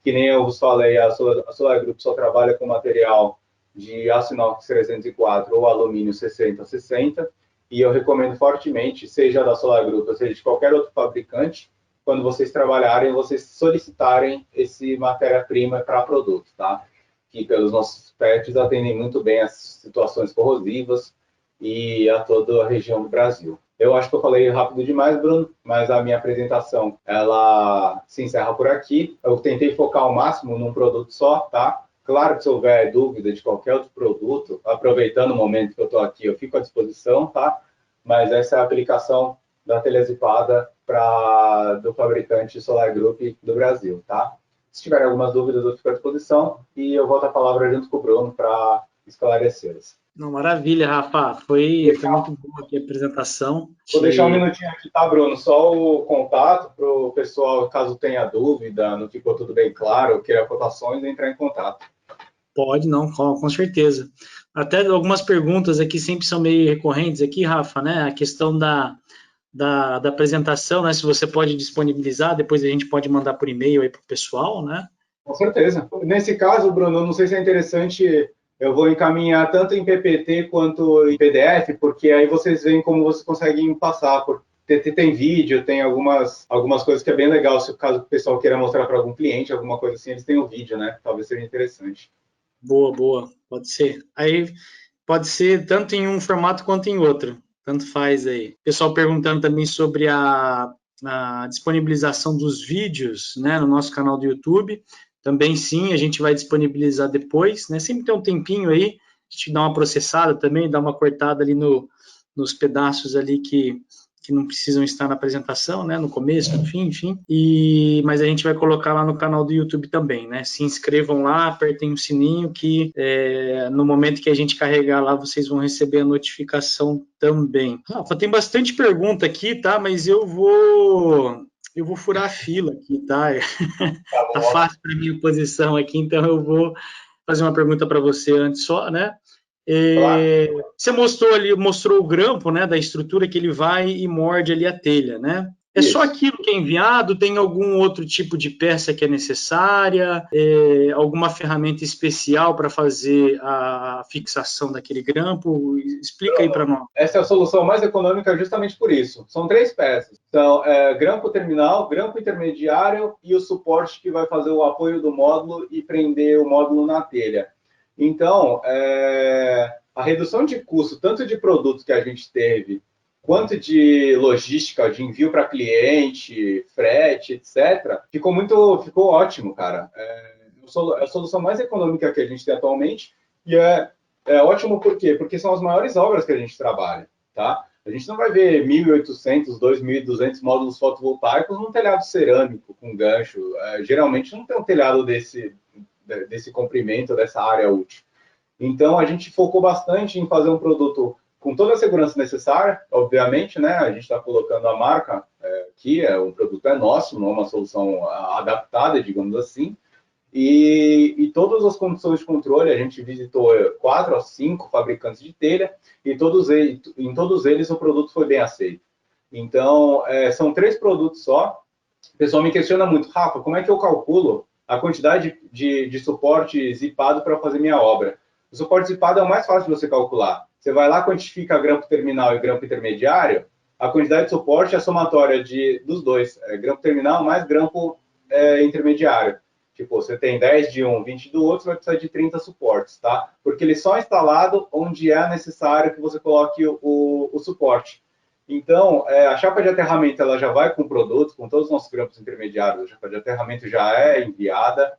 Que nem eu vos falei, a Solar Group só trabalha com material de aço inox 304 ou alumínio 6060, e eu recomendo fortemente, seja da Solar Group ou seja de qualquer outro fabricante, quando vocês trabalharem, vocês solicitarem esse matéria-prima para produto, tá? Que pelos nossos PETs atendem muito bem as situações corrosivas e a toda a região do Brasil. Eu acho que eu falei rápido demais, Bruno, mas a minha apresentação, ela se encerra por aqui. Eu tentei focar ao máximo num produto só, tá? Claro que se houver dúvida de qualquer outro produto, aproveitando o momento que eu estou aqui, eu fico à disposição, tá? Mas essa é a aplicação da telezipada do fabricante Solar Group do Brasil, tá? Se tiverem algumas dúvidas, eu fico à disposição e eu volto a palavra junto com o Bruno para esclarecê-las. Não, maravilha, Rafa. Foi muito boa aqui a apresentação. Vou deixar um minutinho aqui, tá, Bruno? Só o contato para o pessoal, caso tenha dúvida, não ficou tudo bem claro, queira cotações, entrar em contato. Pode, não, com certeza. Até algumas perguntas aqui sempre são meio recorrentes aqui, Rafa, né? A questão da apresentação, né? Se você pode disponibilizar, depois a gente pode mandar por e-mail aí para o pessoal, né? Com certeza. Nesse caso, Bruno, não sei se é interessante, eu vou encaminhar tanto em PPT quanto em PDF, porque aí vocês veem como vocês conseguem passar. Tem vídeo, tem algumas coisas que é bem legal, se o caso o pessoal queira mostrar para algum cliente, alguma coisa assim, eles têm o vídeo, né? Talvez seja interessante. Boa, pode ser. Aí pode ser tanto em um formato quanto em outro, tanto faz aí. Pessoal perguntando também sobre a disponibilização dos vídeos, né, no nosso canal do YouTube. Também sim, a gente vai disponibilizar depois, né? Sempre tem um tempinho aí, a gente dá uma processada também, dá uma cortada ali nos pedaços ali que não precisam estar na apresentação, né? No começo, no fim, enfim. Mas a gente vai colocar lá no canal do YouTube também, né? Se inscrevam lá, apertem o sininho que no momento que a gente carregar lá, vocês vão receber a notificação também. Rafa, tem bastante pergunta aqui, tá? Mas eu vou furar a fila aqui, tá? Tá fácil para mim a posição aqui, então eu vou fazer uma pergunta para você antes só, né? Claro. Você mostrou o grampo, né, da estrutura que ele vai e morde ali a telha, né? É Isso. Só aquilo que é enviado? Tem algum outro tipo de peça que é necessária? Alguma ferramenta especial para fazer a fixação daquele grampo? Explica aí para nós. Essa é a solução mais econômica justamente por isso. São 3 peças. Então, grampo terminal, grampo intermediário e o suporte que vai fazer o apoio do módulo e prender o módulo na telha. Então, a redução de custo, tanto de produtos que a gente teve, quanto de logística, de envio para cliente, frete, etc., ficou ótimo, cara. É a solução mais econômica que a gente tem atualmente e é ótimo por quê? Porque são as maiores obras que a gente trabalha, tá? A gente não vai ver 1.800, 2.200 módulos fotovoltaicos num telhado cerâmico com gancho. Geralmente não tem um telhado desse comprimento, dessa área útil. Então, a gente focou bastante em fazer um produto com toda a segurança necessária, obviamente, né? A gente está colocando a marca aqui, o produto é nosso, não é uma solução adaptada, digamos assim, e todas as condições de controle, a gente visitou 4 a 5 fabricantes de telha, e em todos eles o produto foi bem aceito. Então, são 3 produtos só. O pessoal me questiona muito, Rafa, como é que eu calculo a quantidade de suporte zipado para fazer minha obra? O suporte zipado é o mais fácil de você calcular. Você vai lá, quantifica grampo terminal e grampo intermediário, a quantidade de suporte é a somatória dos dois, grampo terminal mais grampo intermediário. Tipo, você tem 10 de um, 20 do outro, você vai precisar de 30 suportes, tá? Porque ele só é instalado onde é necessário que você coloque o suporte. Então, a chapa de aterramento ela já vai com o produto, com todos os nossos grampos intermediários, a chapa de aterramento já é enviada,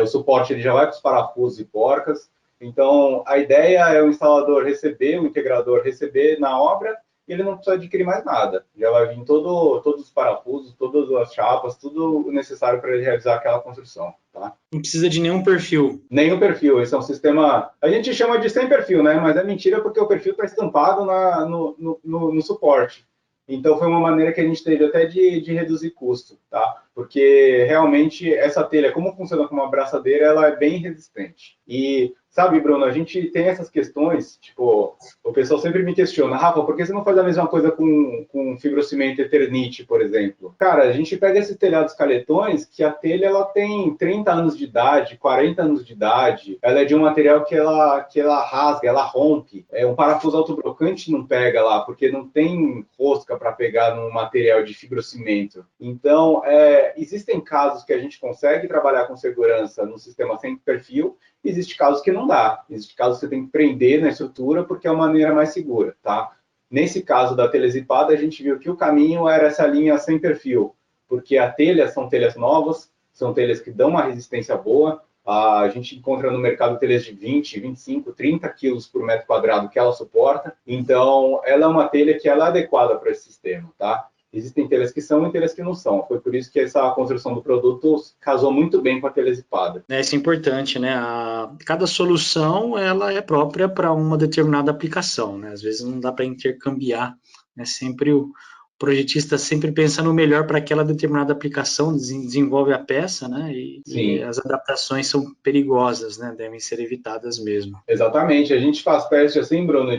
o suporte ele já vai com os parafusos e porcas. Então, a ideia é o instalador receber, o integrador receber na obra, e ele não precisa adquirir mais nada. Já vai vir todos os parafusos, todas as chapas, tudo necessário para ele realizar aquela construção. Tá? Não precisa de nenhum perfil. Nenhum perfil. Esse é um sistema... A gente chama de sem perfil, né? Mas é mentira porque o perfil está estampado no suporte. Então, foi uma maneira que a gente teve até de reduzir custo, tá? Porque, realmente, essa telha, como funciona como uma abraçadeira, ela é bem resistente. E, sabe, Bruno, a gente tem essas questões, tipo, o pessoal sempre me questiona, Rafa, por que você não faz a mesma coisa com fibrocimento Eternit, por exemplo? Cara, a gente pega esses telhados caletões, que a telha, ela tem 30 anos de idade, 40 anos de idade, ela é de um material que ela rasga, ela rompe. Um parafuso autobrocante não pega lá, porque não tem rosca para pegar num material de fibrocimento. Então, existem casos que a gente consegue trabalhar com segurança no sistema sem perfil, existem casos que não dá. Existem casos que você tem que prender na estrutura porque é uma maneira mais segura, tá? Nesse caso da telha zipada, a gente viu que o caminho era essa linha sem perfil, porque a telha são telhas novas, são telhas que dão uma resistência boa. A gente encontra no mercado telhas de 20, 25, 30 quilos por metro quadrado que ela suporta. Então, ela é uma telha que ela é adequada para esse sistema, tá? Existem telhas que são e telhas que não são. Foi por isso que essa construção do produto casou muito bem com a telha zipada. Isso é importante, né? Cada solução ela é própria para uma determinada aplicação, né? Às vezes não dá para intercambiar, né? Sempre o projetista sempre pensa no melhor para aquela determinada aplicação, desenvolve a peça, né? E as adaptações são perigosas, né? Devem ser evitadas mesmo. Exatamente. A gente faz teste assim, Bruno,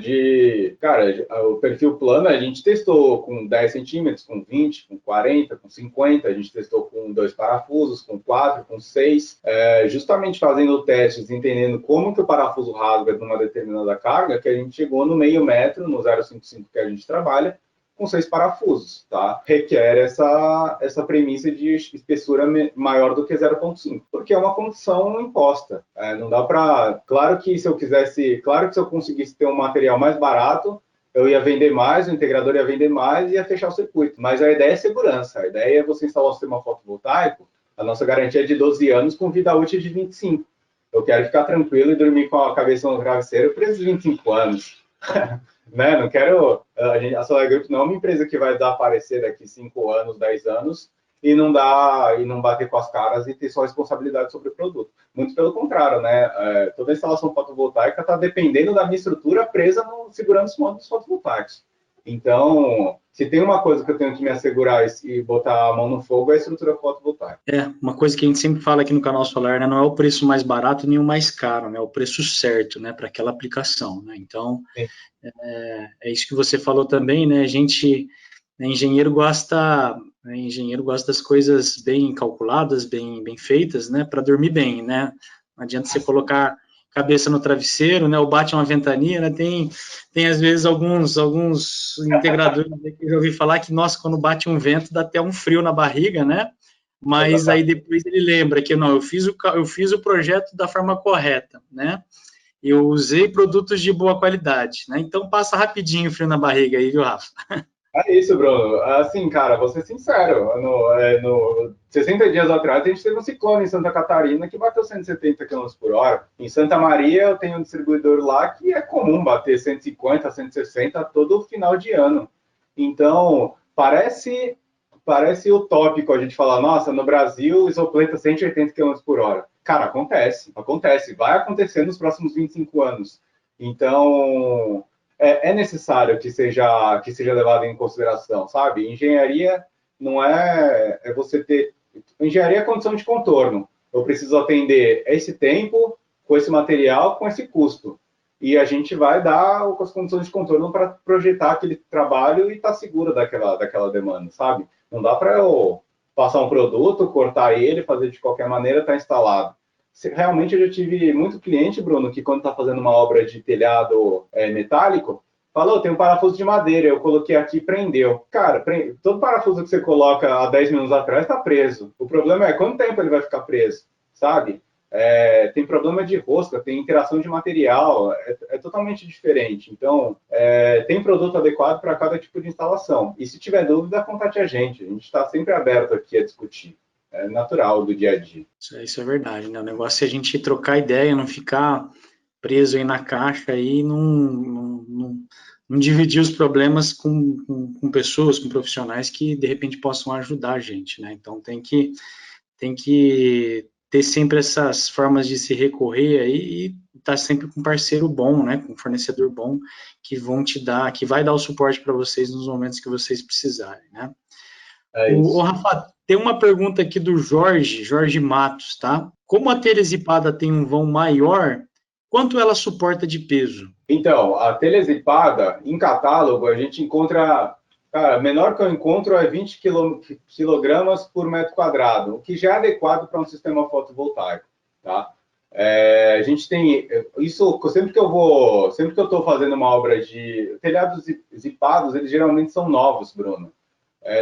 cara, o perfil plano a gente testou com 10 centímetros, com 20, com 40, com 50, a gente testou com 2 parafusos, com 4, com 6, justamente fazendo testes, entendendo como que o parafuso rasga numa determinada carga, que a gente chegou no meio metro, no 0,55 que a gente trabalha, com 6 parafusos, tá? Requer essa premissa de espessura maior do que 0,5, porque é uma condição imposta. Não dá para... Claro que se eu conseguisse ter um material mais barato, eu ia vender mais, o integrador ia vender mais e ia fechar o circuito. Mas a ideia é segurança. A ideia é você instalar um sistema fotovoltaico, a nossa garantia é de 12 anos com vida útil de 25. Eu quero ficar tranquilo e dormir com a cabeça no travesseiro por esses 25 anos. Né? Não quero... A Solar Group não é uma empresa que vai desaparecer daqui 5 anos, 10 anos e não bater com as caras e ter só responsabilidade sobre o produto. Muito pelo contrário, né? Toda a instalação fotovoltaica está dependendo da minha estrutura presa segurando os módulos fotovoltaicos. Então, se tem uma coisa que eu tenho que me assegurar e botar a mão no fogo, é a estrutura fotovoltaica. Uma coisa que a gente sempre fala aqui no Canal Solar, né, não é o preço mais barato nem o mais caro, né, é o preço certo, né, para aquela aplicação, né, então, é isso que você falou também, né, engenheiro gosta das coisas bem calculadas, bem feitas, né, para dormir bem, né, não adianta você colocar cabeça no travesseiro, né, ou bate uma ventania, né, tem às vezes alguns integradores que eu ouvi falar que, nossa, quando bate um vento dá até um frio na barriga, né, mas aí depois ele lembra que não, eu fiz o projeto da forma correta, né? Eu usei produtos de boa qualidade, né? Então passa rapidinho o frio na barriga aí, viu, Rafa? É isso, Bruno. Assim, cara, vou ser sincero. No 60 dias atrás, a gente teve um ciclone em Santa Catarina que bateu 170 km por hora. Em Santa Maria, eu tenho um distribuidor lá que é comum bater 150, 160 todo final de ano. Então, parece utópico a gente falar, nossa, no Brasil, isopleta 180 km por hora. Cara, acontece. Vai acontecer nos próximos 25 anos. Então, é necessário que seja levado em consideração, sabe? Engenharia não é você ter... Engenharia é condição de contorno. Eu preciso atender esse tempo, com esse material, com esse custo. E a gente vai dar as condições de contorno para projetar aquele trabalho e estar tá seguro daquela demanda, sabe? Não dá para eu passar um produto, cortar ele, fazer de qualquer maneira, está instalado. Realmente eu já tive muito cliente, Bruno, que quando está fazendo uma obra de telhado metálico, falou, tem um parafuso de madeira, eu coloquei aqui e prendeu. Cara, todo parafuso que você coloca há 10 minutos atrás está preso. O problema é quanto tempo ele vai ficar preso, sabe? Tem problema de rosca, tem interação de material, é totalmente diferente. Então, tem produto adequado para cada tipo de instalação. E se tiver dúvida, contate a gente está sempre aberto aqui a discutir. É natural do dia a dia. Isso é verdade, né? O negócio é a gente trocar ideia, não ficar preso aí na caixa e não dividir os problemas com pessoas, com profissionais que de repente possam ajudar a gente, né? Então tem que ter sempre essas formas de se recorrer aí e estar sempre com um parceiro bom, né? Com um fornecedor bom que vai dar o suporte para vocês nos momentos que vocês precisarem, né? O Rafa, tem uma pergunta aqui do Jorge Matos, tá? Como a telha zipada tem um vão maior, quanto ela suporta de peso? Então, a telha zipada, em catálogo, a gente encontra... Cara, menor que eu encontro é 20 quilogramas por metro quadrado, o que já é adequado para um sistema fotovoltaico, tá? A gente tem... Isso, sempre que eu estou fazendo uma obra de... Telhados zipados, eles geralmente são novos, Bruno.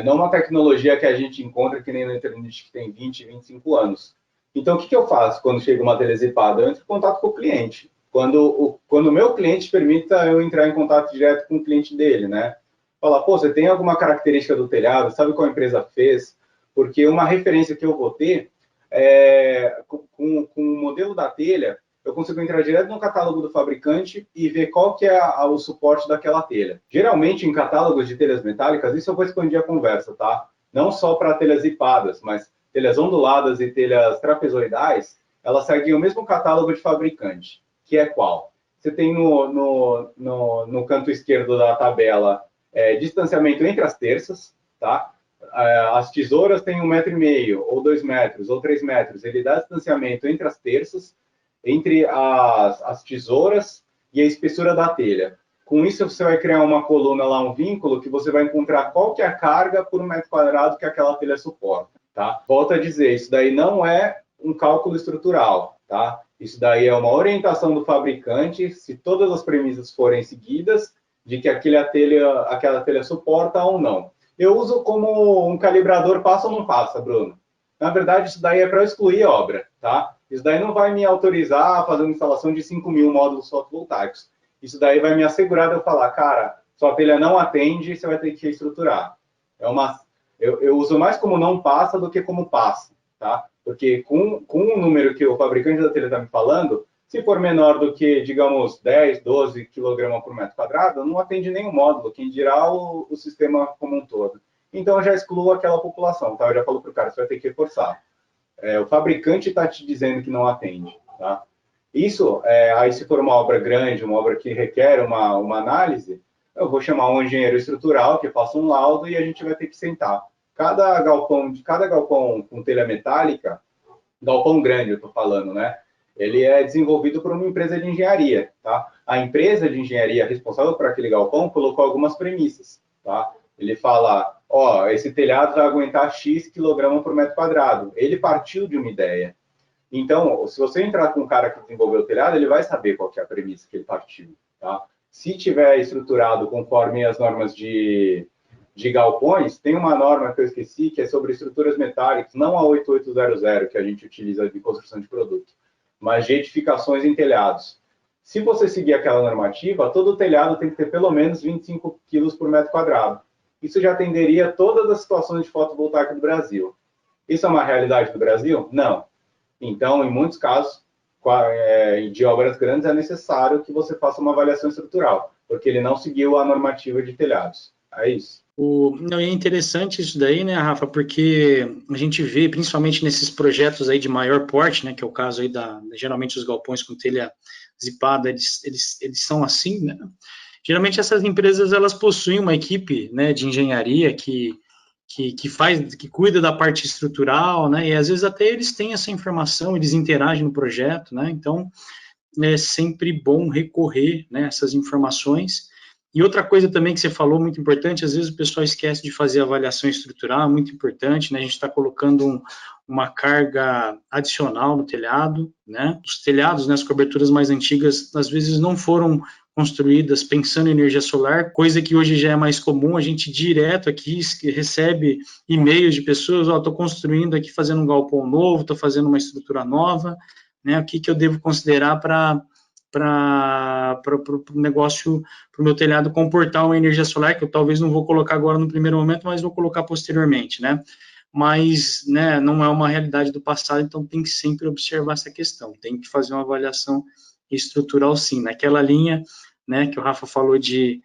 Não uma tecnologia que a gente encontra que nem na internet que tem 20, 25 anos. Então, o que eu faço quando chega uma telha zipada? Eu entro em contato com o cliente. Quando o meu cliente permita eu entrar em contato direto com o cliente dele, né? Falar, pô, você tem alguma característica do telhado? Sabe qual a empresa fez? Porque uma referência que eu vou ter, com o modelo da telha, eu consigo entrar direto no catálogo do fabricante e ver qual que é o suporte daquela telha. Geralmente, em catálogos de telhas metálicas, isso eu vou expandir a conversa, tá? Não só para telhas zipadas, mas telhas onduladas e telhas trapezoidais, elas seguem o mesmo catálogo de fabricante, que é qual? Você tem no canto esquerdo da tabela distanciamento entre as terças, tá? As tesouras têm 1,5 m, ou 2 metros, ou 3 metros. Ele dá distanciamento entre as terças, entre as tesouras e a espessura da telha. Com isso, você vai criar uma coluna lá, um vínculo, que você vai encontrar qual que é a carga por metro quadrado que aquela telha suporta, tá? Volto a dizer, isso daí não é um cálculo estrutural, tá? Isso daí é uma orientação do fabricante, se todas as premissas forem seguidas, de que aquela telha suporta ou não. Eu uso como um calibrador passa ou não passa, Bruno. Na verdade, isso daí é para excluir a obra, tá? Isso daí não vai me autorizar a fazer uma instalação de 5.000 módulos fotovoltaicos. Isso daí vai me assegurar de eu falar, cara, sua telha não atende, você vai ter que reestruturar. Eu uso mais como não passa do que como passa, tá? Porque com o número que o fabricante da telha está me falando, se for menor do que, digamos, 10, 12 kg por metro quadrado, não atende nenhum módulo, quem dirá o sistema como um todo. Então, eu já excluo aquela população, tá? Eu já falo para o cara, você vai ter que reforçar. O fabricante está te dizendo que não atende, tá? Isso, aí se for uma obra grande, uma obra que requer uma análise, eu vou chamar um engenheiro estrutural que faça um laudo e a gente vai ter que sentar. Cada galpão com telha metálica, galpão grande eu estou falando, né? Ele é desenvolvido por uma empresa de engenharia, tá? A empresa de engenharia responsável por aquele galpão colocou algumas premissas, tá? Ele fala, esse telhado vai aguentar X quilograma por metro quadrado. Ele partiu de uma ideia. Então, se você entrar com um cara que desenvolveu o telhado, ele vai saber qual que é a premissa que ele partiu, tá? Se tiver estruturado conforme as normas de de galpões, tem uma norma que eu esqueci, que é sobre estruturas metálicas, não a 8800 que a gente utiliza de construção de produto, mas de edificações em telhados. Se você seguir aquela normativa, todo telhado tem que ter pelo menos 25 quilos por metro quadrado. Isso já atenderia todas as situações de fotovoltaica do Brasil. Isso é uma realidade do Brasil? Não. Então, em muitos casos, de obras grandes, é necessário que você faça uma avaliação estrutural, porque ele não seguiu a normativa de telhados. É isso. É interessante isso daí, né, Rafa, porque a gente vê, principalmente nesses projetos aí de maior porte, né, que é o caso aí geralmente os galpões com telha zipada, eles são assim, né? Geralmente essas empresas, elas possuem uma equipe, né, de engenharia que cuida da parte estrutural, né, e às vezes até eles têm essa informação, eles interagem no projeto, né, então é sempre bom recorrer, né, a essas informações. E outra coisa também que você falou, muito importante, às vezes o pessoal esquece de fazer avaliação estrutural, muito importante, né, a gente está colocando uma carga adicional no telhado, né, os telhados, né, as coberturas mais antigas, às vezes não foram construídas pensando em energia solar, coisa que hoje já é mais comum, a gente direto aqui recebe e-mails de pessoas, estou construindo aqui, fazendo um galpão novo, estou fazendo uma estrutura nova, né, o que eu devo considerar para o negócio, para o meu telhado comportar uma energia solar, que eu talvez não vou colocar agora no primeiro momento, mas vou colocar posteriormente, né? Mas, né, não é uma realidade do passado, então tem que sempre observar essa questão, tem que fazer uma avaliação estrutural sim, naquela linha, né, que o Rafa falou de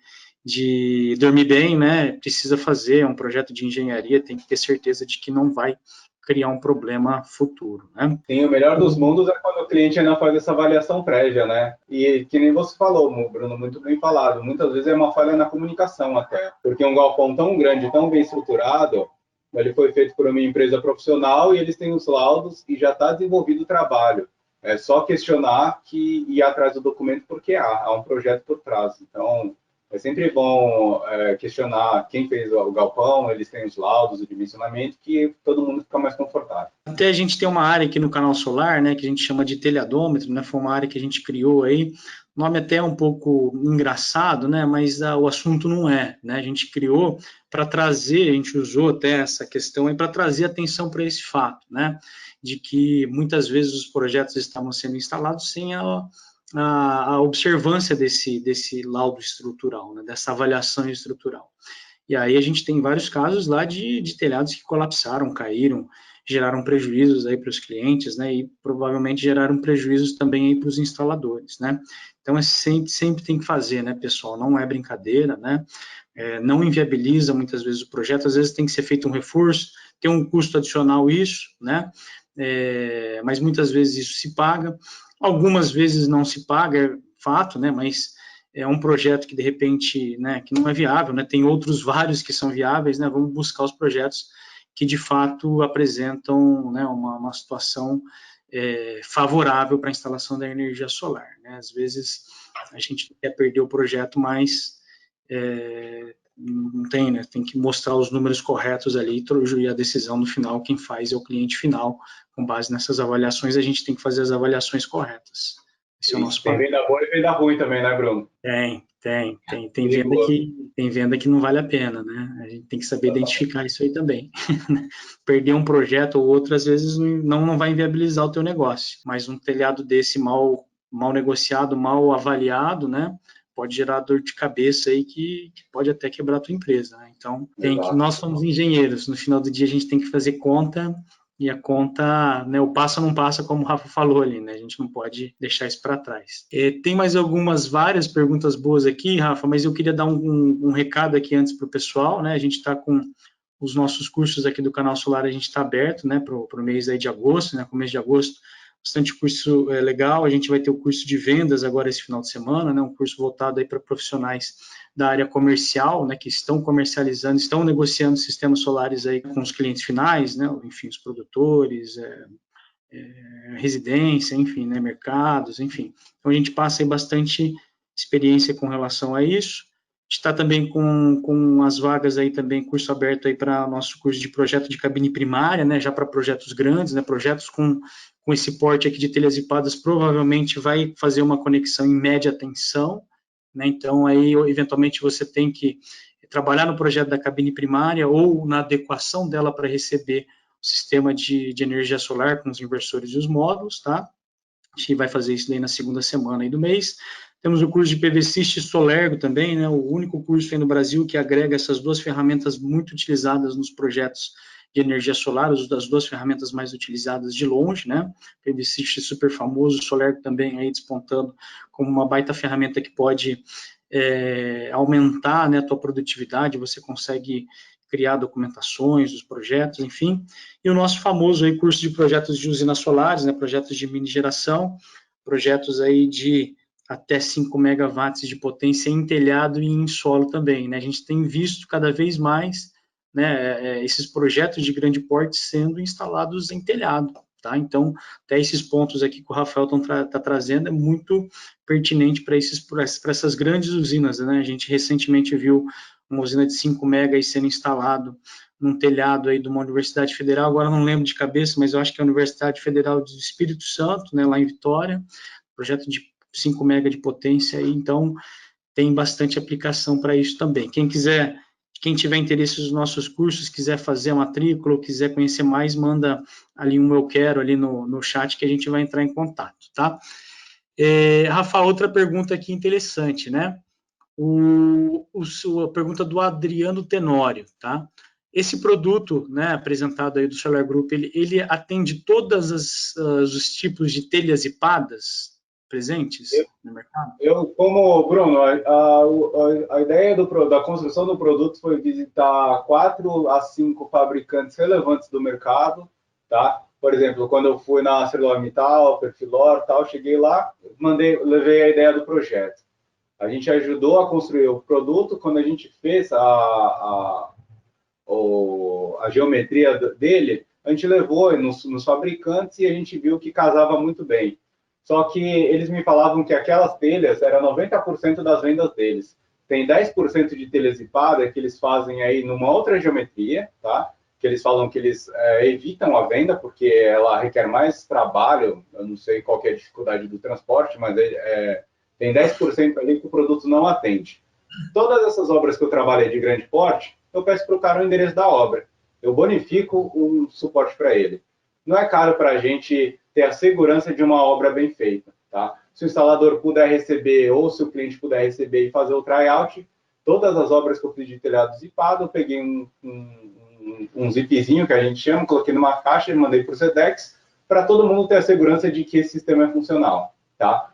dormir bem, né, precisa fazer um projeto de engenharia, tem que ter certeza de que não vai criar um problema futuro, né? Sim, o melhor dos mundos é quando o cliente ainda faz essa avaliação prévia, né? E que nem você falou, Bruno, muito bem falado, muitas vezes é uma falha na comunicação até, porque um galpão tão grande, tão bem estruturado, ele foi feito por uma empresa profissional e eles têm os laudos e já está desenvolvido o trabalho. É só questionar e ir atrás do documento porque há um projeto por trás. Então, é sempre bom questionar quem fez o galpão, eles têm os laudos, o dimensionamento, que todo mundo fica mais confortável. Até a gente tem uma área aqui no Canal Solar, né, que a gente chama de telhadômetro, né, foi uma área que a gente criou aí, o nome até é um pouco engraçado, né, mas o assunto não é, né, a gente criou para trazer, a gente usou até essa questão aí para trazer atenção para esse fato, né, de que muitas vezes os projetos estavam sendo instalados sem a observância desse laudo estrutural, né, dessa avaliação estrutural. E aí a gente tem vários casos lá de telhados que colapsaram, caíram, geraram prejuízos aí para os clientes, né, e provavelmente geraram prejuízos também aí para os instaladores, né. Então, sempre tem que fazer, né, pessoal, não é brincadeira, né, não inviabiliza muitas vezes o projeto, às vezes tem que ser feito um reforço, tem um custo adicional isso, né, mas muitas vezes isso se paga, algumas vezes não se paga, é fato, né, mas é um projeto que de repente, né, que não é viável, né, tem outros vários que são viáveis, né, vamos buscar os projetos que de fato apresentam, né, uma situação favorável para a instalação da energia solar, né, às vezes a gente quer perder o projeto, mas não tem, né, tem que mostrar os números corretos ali e a decisão no final, quem faz é o cliente final, com base nessas avaliações, a gente tem que fazer as avaliações corretas. Esse é o nosso tem venda boa e venda ruim também, né, Bruno? Tem venda que não vale a pena, né? A gente tem que saber identificar isso aí também. Perder um projeto ou outro, às vezes, não vai inviabilizar o teu negócio, mas um telhado desse mal negociado, mal avaliado, né? Pode gerar dor de cabeça aí que pode até quebrar a tua empresa, né? Então, nós somos engenheiros, no final do dia a gente tem que fazer conta, e a conta, né, o passa ou não passa, como o Rafa falou ali, né, a gente não pode deixar isso para trás. Tem mais várias perguntas boas aqui, Rafa, mas eu queria dar um recado aqui antes para o pessoal, né, a gente está com os nossos cursos aqui do Canal Solar, a gente está aberto, né, para o mês aí de agosto, né, começo de agosto, bastante curso legal, a gente vai ter o curso de vendas agora esse final de semana, né, um curso voltado aí para profissionais da área comercial, né, que estão comercializando, estão negociando sistemas solares aí com os clientes finais, né, enfim, os produtores, residência, enfim, né, mercados, enfim. Então, a gente passa aí bastante experiência com relação a isso. A gente está também com as vagas aí também, curso aberto aí para nosso curso de projeto de cabine primária, né, já para projetos grandes, né, projetos com esse porte aqui de telhas zipadas, provavelmente vai fazer uma conexão em média tensão, né, então aí eventualmente você tem que trabalhar no projeto da cabine primária ou na adequação dela para receber o sistema de energia solar com os inversores e os módulos, tá? A gente vai fazer isso daí na segunda semana aí do mês. Temos o curso de PVSys Solergo também, né? O único curso aí no Brasil que agrega essas duas ferramentas muito utilizadas nos projetos de energia solar, as duas ferramentas mais utilizadas de longe, né? PVSys super famoso, Solergo também aí despontando como uma baita ferramenta que pode aumentar, né, a tua produtividade, você consegue criar documentações dos projetos, enfim. E o nosso famoso aí curso de projetos de usinas solares, né, projetos de mini geração, projetos aí de até 5 megawatts de potência em telhado e em solo também, né? A gente tem visto cada vez mais, né, esses projetos de grande porte sendo instalados em telhado, tá? Então, até esses pontos aqui que o Rafael está trazendo é muito pertinente para essas grandes usinas, né? A gente recentemente viu uma usina de 5 megas sendo instalado num telhado aí de uma universidade federal, agora não lembro de cabeça, mas eu acho que é a Universidade Federal do Espírito Santo, né, lá em Vitória, projeto de 5 megas de potência aí, então tem bastante aplicação para isso também. Quem tiver interesse nos nossos cursos, quiser fazer a matrícula ou quiser conhecer mais, manda ali um eu quero ali no chat que a gente vai entrar em contato, tá? Rafa, outra pergunta aqui interessante, né? A pergunta do Adriano Tenório, tá? Esse produto, né, apresentado aí do Solar Group, ele atende todos os tipos de telhas e padas presentes no mercado? Como Bruno, a ideia da construção do produto foi visitar 4 a 5 fabricantes relevantes do mercado, tá? Por exemplo, quando eu fui na ArcelorMittal, Perfilor, tal, cheguei lá, levei a ideia do projeto. A gente ajudou a construir o produto. Quando a gente fez a geometria dele, a gente levou nos fabricantes e a gente viu que casava muito bem. Só que eles me falavam que aquelas telhas eram 90% das vendas deles. Tem 10% de telha zipada que eles fazem aí numa outra geometria, tá? Que eles falam que eles evitam a venda porque ela requer mais trabalho. Eu não sei qual que é a dificuldade do transporte, mas tem 10% ali que o produto não atende. Todas essas obras que eu trabalhei de grande porte, eu peço para o cara o endereço da obra. Eu bonifico um suporte para ele. Não é caro para a gente ter a segurança de uma obra bem feita, tá? Se o instalador puder receber, ou se o cliente puder receber e fazer o tryout, todas as obras que eu fiz de telhado zipado, eu peguei um zipzinho, que a gente chama, coloquei numa caixa e mandei para o Sedex, para todo mundo ter a segurança de que esse sistema é funcional, tá?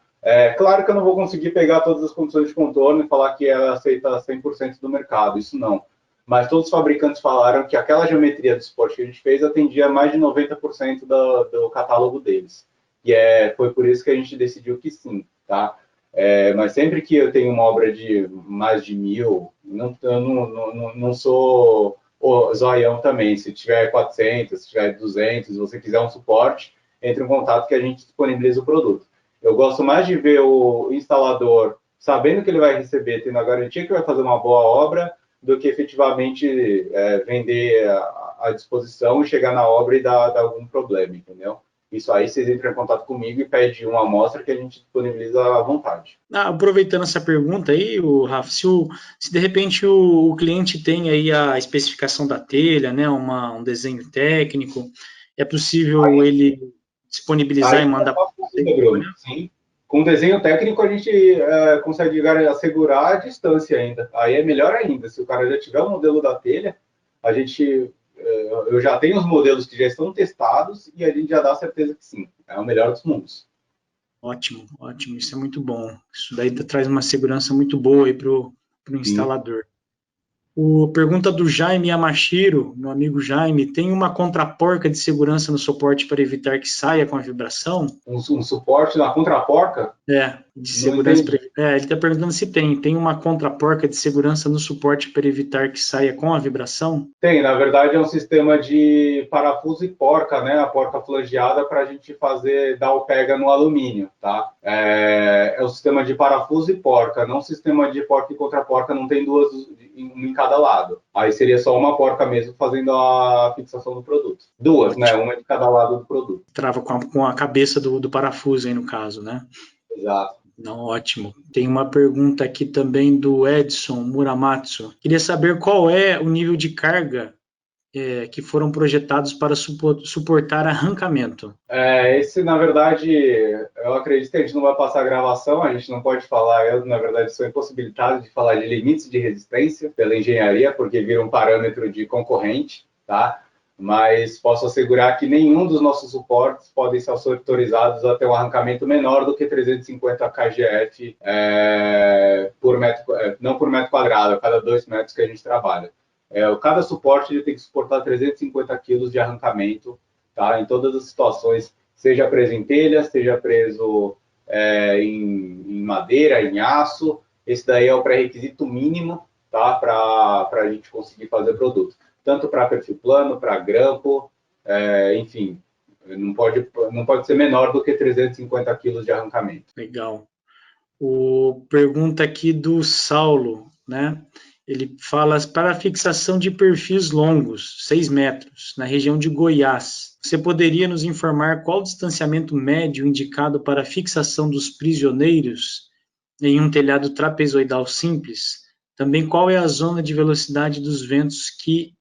Claro que eu não vou conseguir pegar todas as condições de contorno e falar que ela aceita 100% do mercado, isso não. Mas todos os fabricantes falaram que aquela geometria do suporte que a gente fez atendia mais de 90% do catálogo deles. E foi por isso que a gente decidiu que sim, tá? Mas sempre que eu tenho uma obra de mais de 1.000, eu não sou zoião também. Se tiver 400, se tiver 200, se você quiser um suporte, entre em contato que a gente disponibiliza o produto. Eu gosto mais de ver o instalador sabendo que ele vai receber, tendo a garantia que vai fazer uma boa obra, do que efetivamente vender à disposição, chegar na obra e dar algum problema, entendeu? Isso aí vocês entram em contato comigo e pedem uma amostra que a gente disponibiliza à vontade. Aproveitando essa pergunta aí, Rafa, se de repente o cliente tem aí a especificação da telha, né, um desenho técnico, é possível ele disponibilizar e mandar para você? Bruno, sim. Com desenho técnico, a gente consegue assegurar a distância ainda. Aí é melhor ainda. Se o cara já tiver o modelo da telha, eu já tenho os modelos que já estão testados e a gente já dá certeza que sim. É o melhor dos mundos. Ótimo, ótimo. Isso é muito bom. Isso daí traz uma segurança muito boa aí para o instalador. Pergunta do Jaime Yamashiro, meu amigo Jaime, tem uma contraporca de segurança no suporte para evitar que saia com a vibração? Um suporte na contraporca? De segurança. Ele está perguntando se tem uma contraporca de segurança no suporte para evitar que saia com a vibração? Tem, na verdade é um sistema de parafuso e porca, né? A porca flangeada para a gente dar o pega no alumínio, tá? É um sistema de parafuso e porca, não um sistema de porca e contraporca, não tem duas em cada lado. Aí seria só uma porca mesmo fazendo a fixação do produto. Duas, né? Uma de cada lado do produto. Trava com a cabeça do parafuso aí no caso, né? Exato. Não, ótimo. Tem uma pergunta aqui também do Edson Muramatsu. Queria saber qual é o nível de carga que foram projetados para suportar arrancamento. Esse, na verdade, eu acredito que a gente não vai passar a gravação, a gente não pode falar, eu, na verdade, sou impossibilitado de falar de limites de resistência pela engenharia, porque vira um parâmetro de concorrente, tá? Mas posso assegurar que nenhum dos nossos suportes podem ser autorizados a ter um arrancamento menor do que 350 kgf por metro, não por metro quadrado, a cada 2 metros que a gente trabalha. Cada suporte ele tem que suportar 350 quilos de arrancamento, tá? Em todas as situações, seja preso em telha, seja preso em madeira, em aço. Esse daí é o pré-requisito mínimo, tá? Para a gente conseguir fazer produto. Tanto para perfil plano, para grampo, enfim, não pode ser menor do que 350 quilos de arrancamento. Legal. Pergunta aqui do Saulo, né? Ele fala, para a fixação de perfis longos, 6 metros, na região de Goiás, você poderia nos informar qual o distanciamento médio indicado para a fixação dos prisioneiros em um telhado trapezoidal simples? Também qual é a zona de velocidade dos ventos que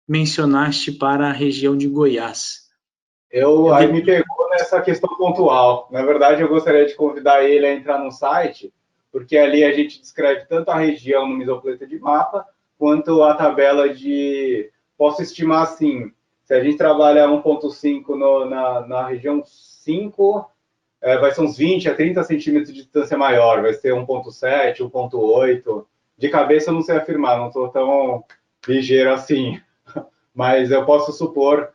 mencionaste para a região de Goiás? Aí me pegou nessa questão pontual. Na verdade, eu gostaria de convidar ele a entrar no site, porque ali a gente descreve tanto a região no isopleta de mapa, quanto a tabela de... Posso estimar assim, se a gente trabalha 1.5 na região 5, vai ser uns 20 a 30 centímetros de distância maior, vai ser 1.7, 1.8. De cabeça eu não sei afirmar, não estou tão ligeiro assim, mas eu posso supor...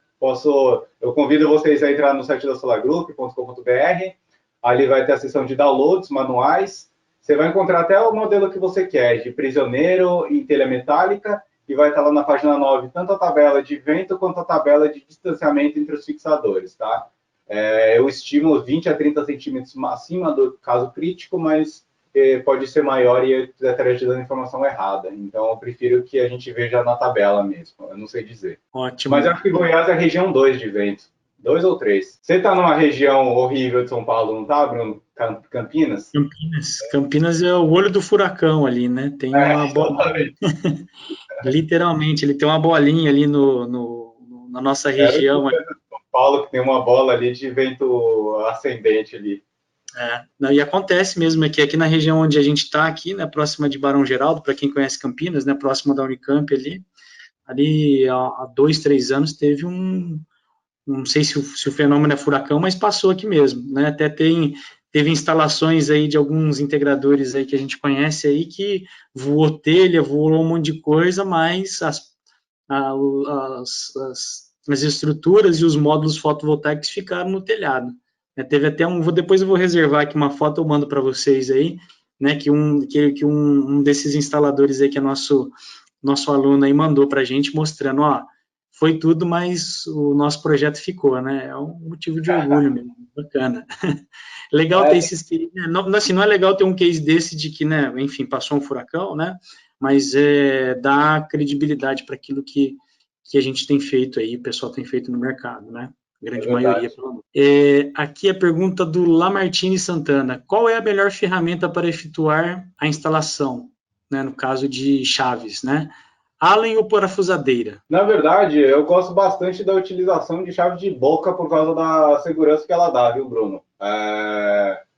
Eu convido vocês a entrar no site da solargroup.com.br, ali vai ter a seção de downloads, manuais, você vai encontrar até o modelo que você quer, de prisioneiro em telha metálica, e vai estar lá na página 9, tanto a tabela de vento quanto a tabela de distanciamento entre os fixadores, tá? Eu estimo 20 a 30 centímetros acima do caso crítico, mas pode ser maior e eu estaria te dando informação errada. Então, eu prefiro que a gente veja na tabela mesmo. Eu não sei dizer. Ótimo. Mas eu acho que Goiás é a região 2 de vento. 2 ou 3. Você está numa região horrível de São Paulo, não está, Bruno? Campinas? Campinas é o olho do furacão ali, né? Tem uma bolinha. Literalmente, ele tem uma bolinha ali na nossa região. São Paulo que tem uma bola ali de vento ascendente ali. E acontece mesmo aqui na região onde a gente está aqui, né, próxima de Barão Geraldo, para quem conhece Campinas, né, próxima da Unicamp ali há 2, 3 anos teve não sei se o fenômeno é furacão, mas passou aqui mesmo, né, até teve instalações aí de alguns integradores aí que a gente conhece aí que voou telha, voou um monte de coisa, mas as estruturas e os módulos fotovoltaicos ficaram no telhado. Teve até depois eu vou reservar aqui uma foto, eu mando para vocês aí, né, que um desses instaladores aí que é nosso aluno aí mandou para a gente, mostrando, foi tudo, mas o nosso projeto ficou, né, é um motivo de orgulho mesmo, bacana. Legal ter esses cases, né? Não é legal ter um case desse de que, né, enfim, passou um furacão, né, mas dá credibilidade para aquilo que a gente tem feito aí, o pessoal tem feito no mercado, né? A grande maioria, pelo menos. Aqui a pergunta do Lamartine Santana. Qual é a melhor ferramenta para efetuar a instalação, né, no caso de chaves, né? Allen ou parafusadeira? Na verdade, eu gosto bastante da utilização de chave de boca por causa da segurança que ela dá, viu, Bruno?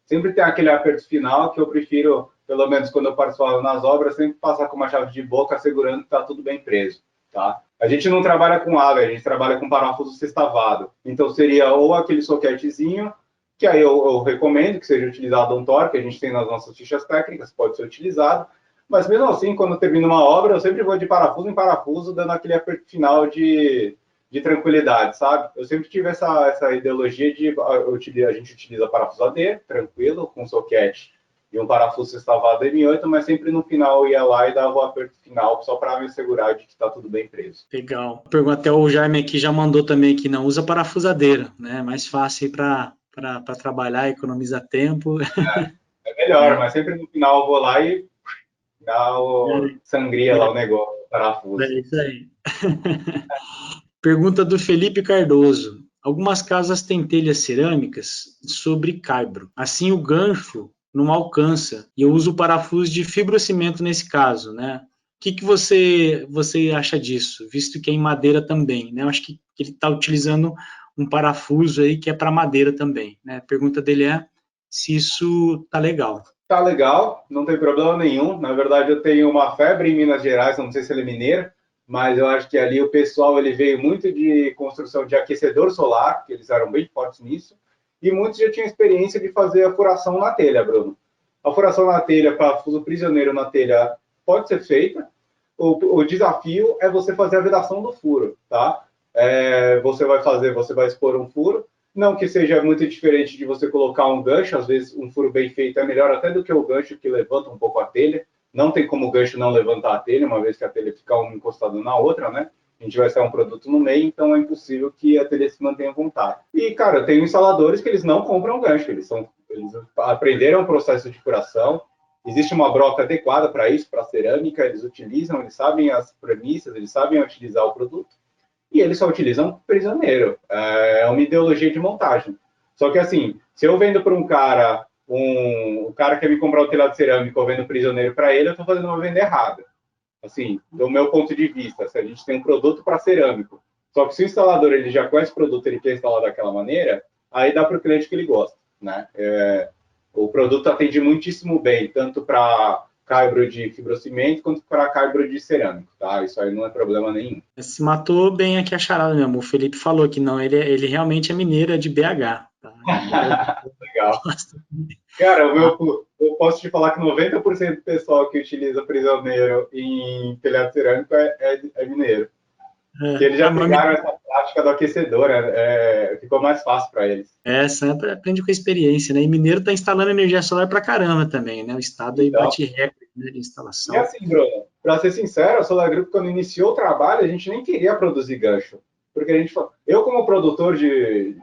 Sempre tem aquele aperto final que eu prefiro, pelo menos quando eu participo nas obras, sempre passar com uma chave de boca assegurando que está tudo bem preso, tá? A gente não trabalha com Allen, a gente trabalha com parafuso sextavado. Então, seria ou aquele soquetezinho, que aí eu recomendo que seja utilizado um Torque, que a gente tem nas nossas fichas técnicas, pode ser utilizado. Mas mesmo assim, quando eu termino uma obra, eu sempre vou de parafuso em parafuso, dando aquele aperto final de tranquilidade, sabe? Eu sempre tive essa ideologia de a gente utiliza parafuso AD, tranquilo, com soquete e um parafuso sextavado M8, mas sempre no final eu ia lá e dava o aperto final, só para me assegurar de que está tudo bem preso. Legal. Até o Jaime aqui já mandou também que não usa parafusadeira, né? Mais fácil para trabalhar, economiza tempo. É melhor, mas sempre no final eu vou lá e dá o sangria lá o negócio, o parafuso. É isso aí. Pergunta do Felipe Cardoso. Algumas casas têm telhas cerâmicas sobre caibro. Assim, o gancho não alcança. E eu uso o parafuso de fibrocimento nesse caso, né? O que você acha disso, visto que é em madeira também, né? Eu acho que ele está utilizando um parafuso aí que é para madeira também, né? A pergunta dele é se isso tá legal. Tá legal, não tem problema nenhum. Na verdade, eu tenho uma febre em Minas Gerais, não sei se ele é mineiro, mas eu acho que ali o pessoal ele veio muito de construção de aquecedor solar, que eles eram bem fortes nisso, e muitos já tinham experiência de fazer a furação na telha, Bruno. A furação na telha, parafuso prisioneiro na telha, pode ser feita. O desafio é você fazer a vedação do furo, tá? Você vai expor um furo, não que seja muito diferente de você colocar um gancho, às vezes um furo bem feito é melhor até do que o gancho que levanta um pouco a telha. Não tem como o gancho não levantar a telha, uma vez que a telha fica uma encostada na outra, né? A gente vai sair um produto no meio, então é impossível que a telha se mantenha voltada. E, cara, tem instaladores que eles não compram gancho, eles aprenderam o processo de furação, existe uma broca adequada para isso, para cerâmica, eles utilizam, eles sabem as premissas, eles sabem utilizar o produto, e eles só utilizam prisioneiro. É uma ideologia de montagem. Só que, assim, se eu vendo para um cara, o cara quer me comprar um telhado cerâmico, eu vendo prisioneiro para ele, eu estou fazendo uma venda errada. Assim, do meu ponto de vista, se a gente tem um produto para cerâmico, só que se o instalador ele já conhece o produto, ele quer instalar daquela maneira, aí dá para o cliente que ele gosta, né? O produto atende muitíssimo bem, tanto para caibro de fibrocimento quanto para caibro de cerâmico, tá? Isso aí não é problema nenhum. Se matou bem aqui a charada mesmo. O Felipe falou que não, ele realmente é mineiro, é de BH. Tá? Legal. Cara, eu posso te falar que 90% do pessoal que utiliza prisioneiro em telhado cerâmico é mineiro. Que eles já pegaram essa prática do aquecedor, ficou mais fácil para eles. Sempre aprende com a experiência, né? E mineiro está instalando energia solar para caramba também, né? O estado aí bate recorde, né, de instalação. E assim, Bruno, para ser sincero, a Solar Group, quando iniciou o trabalho, a gente nem queria produzir gancho. Porque a gente falou, eu como produtor de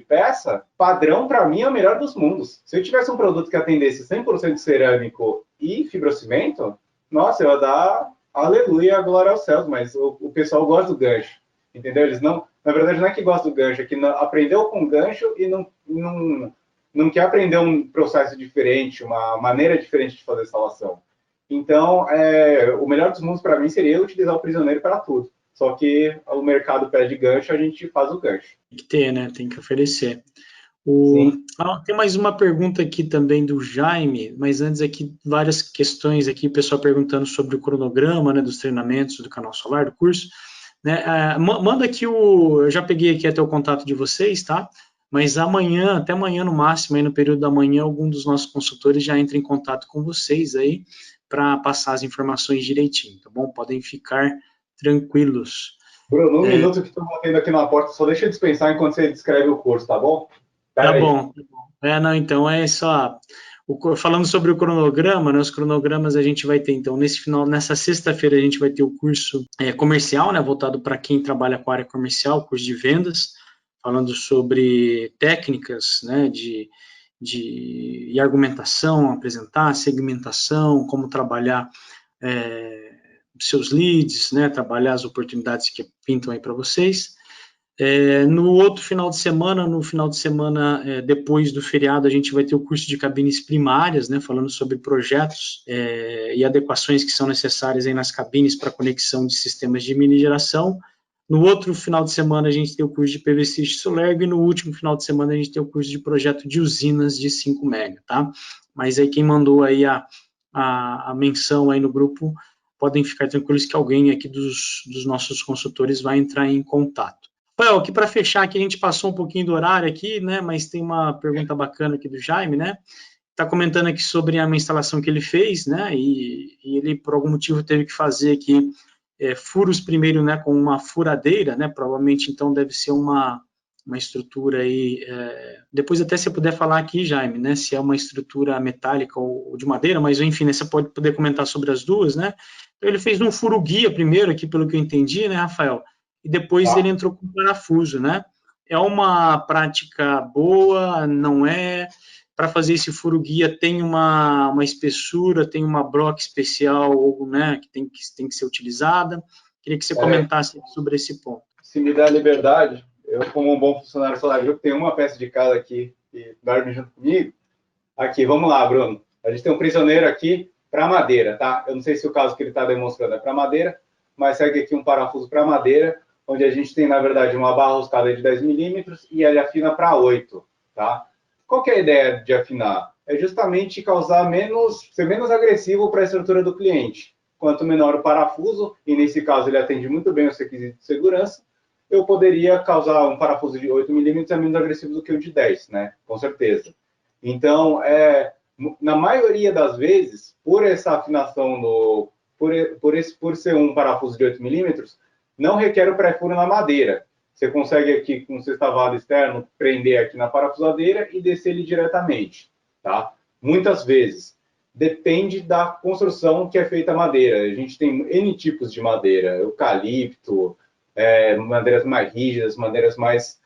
peça, padrão para mim é o melhor dos mundos. Se eu tivesse um produto que atendesse 100% cerâmico e fibrocimento, nossa, eu ia dar aleluia, glória aos céus, mas o pessoal gosta do gancho, entendeu? Eles não, na verdade, não é que gosta do gancho, é que não, aprendeu com gancho e não quer aprender um processo diferente, uma maneira diferente de fazer instalação. Então, o melhor dos mundos para mim seria utilizar o prisioneiro para tudo. Só que o mercado pede gancho, a gente faz o gancho. Tem que ter, né? Tem que oferecer. Tem mais uma pergunta aqui também do Jaime, mas antes aqui, várias questões aqui, o pessoal perguntando sobre o cronograma, né, dos treinamentos do Canal Solar, do curso. Né? Manda aqui eu já peguei aqui até o contato de vocês, tá? Mas amanhã, até amanhã no máximo, aí no período da manhã, algum dos nossos consultores já entra em contato com vocês aí, para passar as informações direitinho, tá bom? Podem ficar tranquilos. Bruno, minuto que estou batendo aqui na porta, só deixa eu dispensar enquanto você descreve o curso, tá bom? Tá bom. Não, então é só... Falando sobre o cronograma, né, os cronogramas a gente vai ter, então, nessa sexta-feira a gente vai ter o curso comercial, né, voltado para quem trabalha com a área comercial, curso de vendas, falando sobre técnicas, né, de argumentação, apresentar, segmentação, como trabalhar seus leads, né, trabalhar as oportunidades que pintam aí para vocês. No outro final de semana, depois do feriado, a gente vai ter o curso de cabines primárias, né, falando sobre projetos e adequações que são necessárias aí nas cabines para conexão de sistemas de mini geração. No outro final de semana, a gente tem o curso de PVC de Solergo, e no último final de semana, a gente tem o curso de projeto de usinas de 5 MB, tá? Mas aí quem mandou aí a menção aí no grupo, podem ficar tranquilos que alguém aqui dos nossos consultores vai entrar em contato. Rafael, aqui para fechar, aqui a gente passou um pouquinho do horário aqui, né, mas tem uma pergunta bacana aqui do Jaime, né, está comentando aqui sobre a instalação que ele fez, né, e ele por algum motivo teve que fazer aqui furos primeiro, né, com uma furadeira, né, provavelmente então deve ser uma estrutura aí, depois até se puder falar aqui, Jaime, né, se é uma estrutura metálica ou de madeira, mas enfim, né, você pode poder comentar sobre as duas, né, então ele fez um furo guia primeiro aqui, pelo que eu entendi, né, Rafael, e depois ele entrou com parafuso, né? É uma prática boa, não é? Para fazer esse furo guia tem uma espessura, tem uma broca especial, né, que tem que ser utilizada. Queria que você comentasse sobre esse ponto. Se me der a liberdade, eu como um bom funcionário solar, eu tenho uma peça de cada aqui que dorme junto comigo, Aqui, vamos lá, Bruno. A gente tem um prisioneiro aqui para madeira, tá? Eu não sei se o caso que ele está demonstrando é para madeira, mas segue aqui um parafuso para madeira, onde a gente tem, na verdade, uma barra roscada de 10 milímetros e ele afina para 8, tá? Qual que é a ideia de afinar? É justamente ser menos agressivo para a estrutura do cliente. Quanto menor o parafuso, e nesse caso ele atende muito bem os requisitos de segurança, eu poderia causar um parafuso de 8 milímetros menos agressivo do que o de 10, né? Com certeza. Então, na maioria das vezes, por essa afinação, por ser um parafuso de 8 milímetros, não requer o pré-furo na madeira. Você consegue aqui, com o sextavado externo, prender aqui na parafusadeira e descer ele diretamente, tá? Muitas vezes. Depende da construção que é feita a madeira. A gente tem N tipos de madeira, eucalipto, madeiras mais rígidas, madeiras mais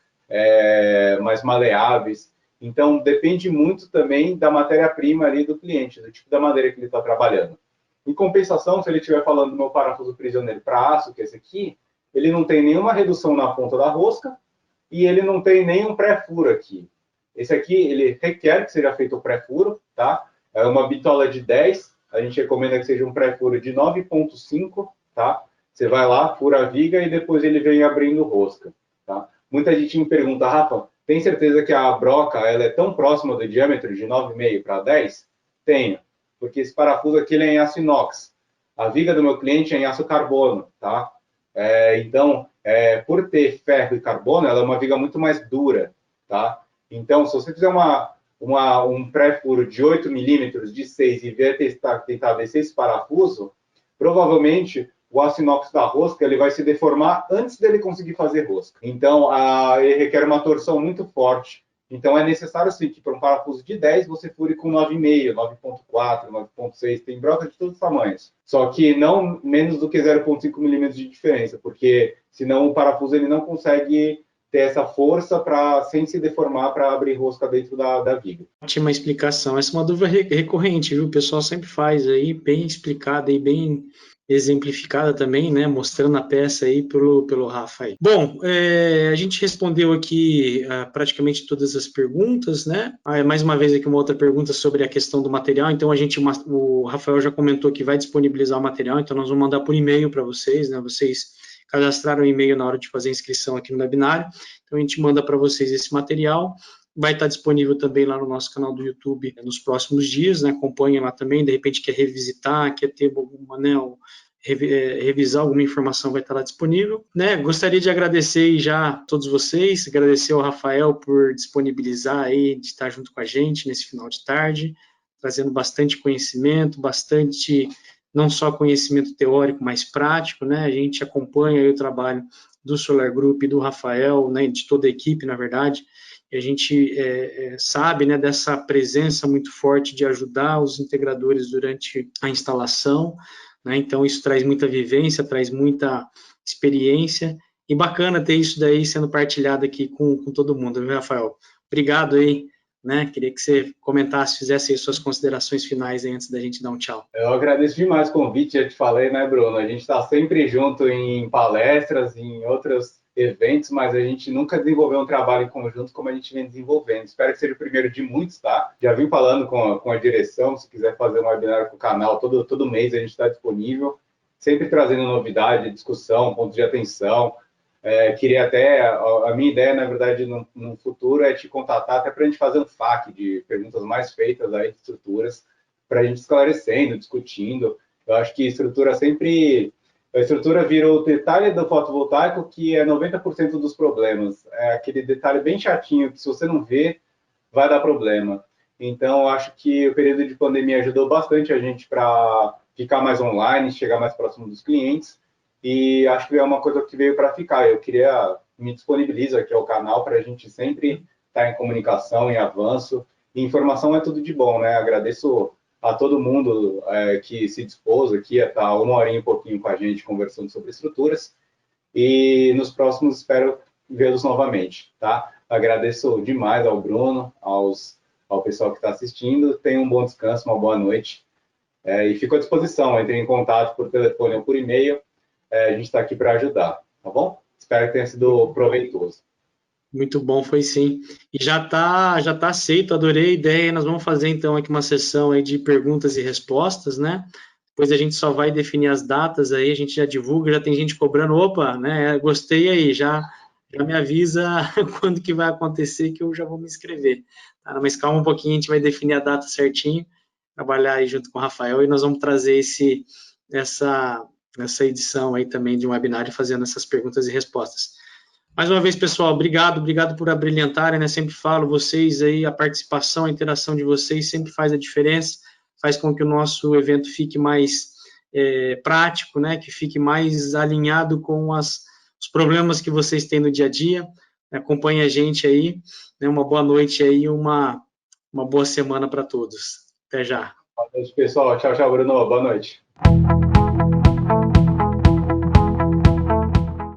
maleáveis. Então, depende muito também da matéria-prima ali do cliente, do tipo da madeira que ele está trabalhando. Em compensação, se ele estiver falando do meu parafuso prisioneiro para aço, que é esse aqui, ele não tem nenhuma redução na ponta da rosca e ele não tem nenhum pré-furo aqui. Esse aqui, ele requer que seja feito o pré-furo, tá? É uma bitola de 10, a gente recomenda que seja um pré-furo de 9,5, tá? Você vai lá, fura a viga e depois ele vem abrindo rosca, tá? Muita gente me pergunta, Rafa, tem certeza que a broca ela é tão próxima do diâmetro de 9,5 para 10? Tenho, porque esse parafuso aqui ele é em aço inox. A viga do meu cliente é em aço carbono, tá? Então, por ter ferro e carbono, ela é uma viga muito mais dura, tá? Então, se você fizer um pré-furo de 8 milímetros de 6 e vier tentar descer esse parafuso, provavelmente o aço inox da rosca ele vai se deformar antes dele conseguir fazer rosca. Então, ele requer uma torção muito forte. Então, é necessário, sim, que para um parafuso de 10, você fure com 9,5, 9,4, 9,6, tem broca de todos os tamanhos. Só que não menos do que 0,5 milímetros de diferença, porque senão o parafuso ele não consegue ter essa força sem se deformar para abrir rosca dentro da viga. Ótima explicação. Essa é uma dúvida recorrente, viu? O pessoal sempre faz aí, bem explicada e bem exemplificada também, né? Mostrando a peça aí pelo Rafa aí. Bom, a gente respondeu aqui praticamente todas as perguntas, né? Mais uma vez aqui uma outra pergunta sobre a questão do material. Então o Rafael já comentou que vai disponibilizar o material, então nós vamos mandar por e-mail para vocês, né? Vocês cadastraram o e-mail na hora de fazer a inscrição aqui no webinário, então a gente manda para vocês esse material. Vai estar disponível também lá no nosso canal do YouTube nos próximos dias, né? Acompanhem lá também, de repente quer revisitar, quer ter alguma, né, revisar alguma informação, vai estar lá disponível, né? Gostaria de agradecer já a todos vocês, agradecer ao Rafael por disponibilizar aí, de estar junto com a gente nesse final de tarde, trazendo bastante conhecimento, bastante, não só conhecimento teórico, mas prático, né? A gente acompanha aí o trabalho do Solar Group e do Rafael, né, de toda a equipe, na verdade, e a gente sabe, né, dessa presença muito forte de ajudar os integradores durante a instalação, né, então isso traz muita vivência, traz muita experiência, e bacana ter isso daí sendo partilhado aqui com todo mundo, viu, Rafael? Obrigado aí, né, queria que você comentasse, fizesse aí suas considerações finais aí antes da gente dar um tchau. Eu agradeço demais o convite, já te falei, né, Bruno? A gente está sempre junto em palestras, em outros eventos, mas a gente nunca desenvolveu um trabalho em conjunto como a gente vem desenvolvendo. Espero que seja o primeiro de muitos, tá? Já vim falando com a direção, se quiser fazer um webinar com o canal, todo mês a gente está disponível, sempre trazendo novidade, discussão, pontos de atenção. Queria até, a minha ideia, na verdade, no futuro é te contatar até para a gente fazer um FAQ de perguntas mais feitas aí de estruturas, para a gente esclarecendo, discutindo. Eu acho que a estrutura vira o detalhe do fotovoltaico que é 90% dos problemas. É aquele detalhe bem chatinho que se você não vê, vai dar problema. Então, eu acho que o período de pandemia ajudou bastante a gente para ficar mais online, chegar mais próximo dos clientes, e acho que é uma coisa que veio para ficar. Eu queria me disponibilizar aqui ao canal para a gente sempre estar em comunicação, em avanço. E informação é tudo de bom, né? Agradeço a todo mundo que se dispôs aqui a estar uma horinha e pouquinho com a gente conversando sobre estruturas. E nos próximos espero vê-los novamente, tá? Agradeço demais ao Bruno, ao pessoal que está assistindo. Tenham um bom descanso, uma boa noite. E fico à disposição. Entre em contato por telefone ou por e-mail. A gente está aqui para ajudar, tá bom? Espero que tenha sido proveitoso. Muito bom, foi sim. E já tá aceito, adorei a ideia. Nós vamos fazer então aqui uma sessão aí de perguntas e respostas, né? Depois a gente só vai definir as datas aí, a gente já divulga, já tem gente cobrando, opa, né? Gostei aí, já me avisa quando que vai acontecer que eu já vou me inscrever. Tá? Mas calma um pouquinho, a gente vai definir a data certinho, trabalhar aí junto com o Rafael e nós vamos trazer essa edição aí também de um webinário fazendo essas perguntas e respostas. Mais uma vez, pessoal, obrigado por abrilhantarem, né? Sempre falo, vocês aí, a participação, a interação de vocês sempre faz a diferença, faz com que o nosso evento fique mais prático, né? Que fique mais alinhado com os problemas que vocês têm no dia a dia. Acompanhe a gente aí, né? Uma boa noite aí, uma boa semana para todos. Até já. Boa noite, pessoal. Tchau, Bruno. Boa noite.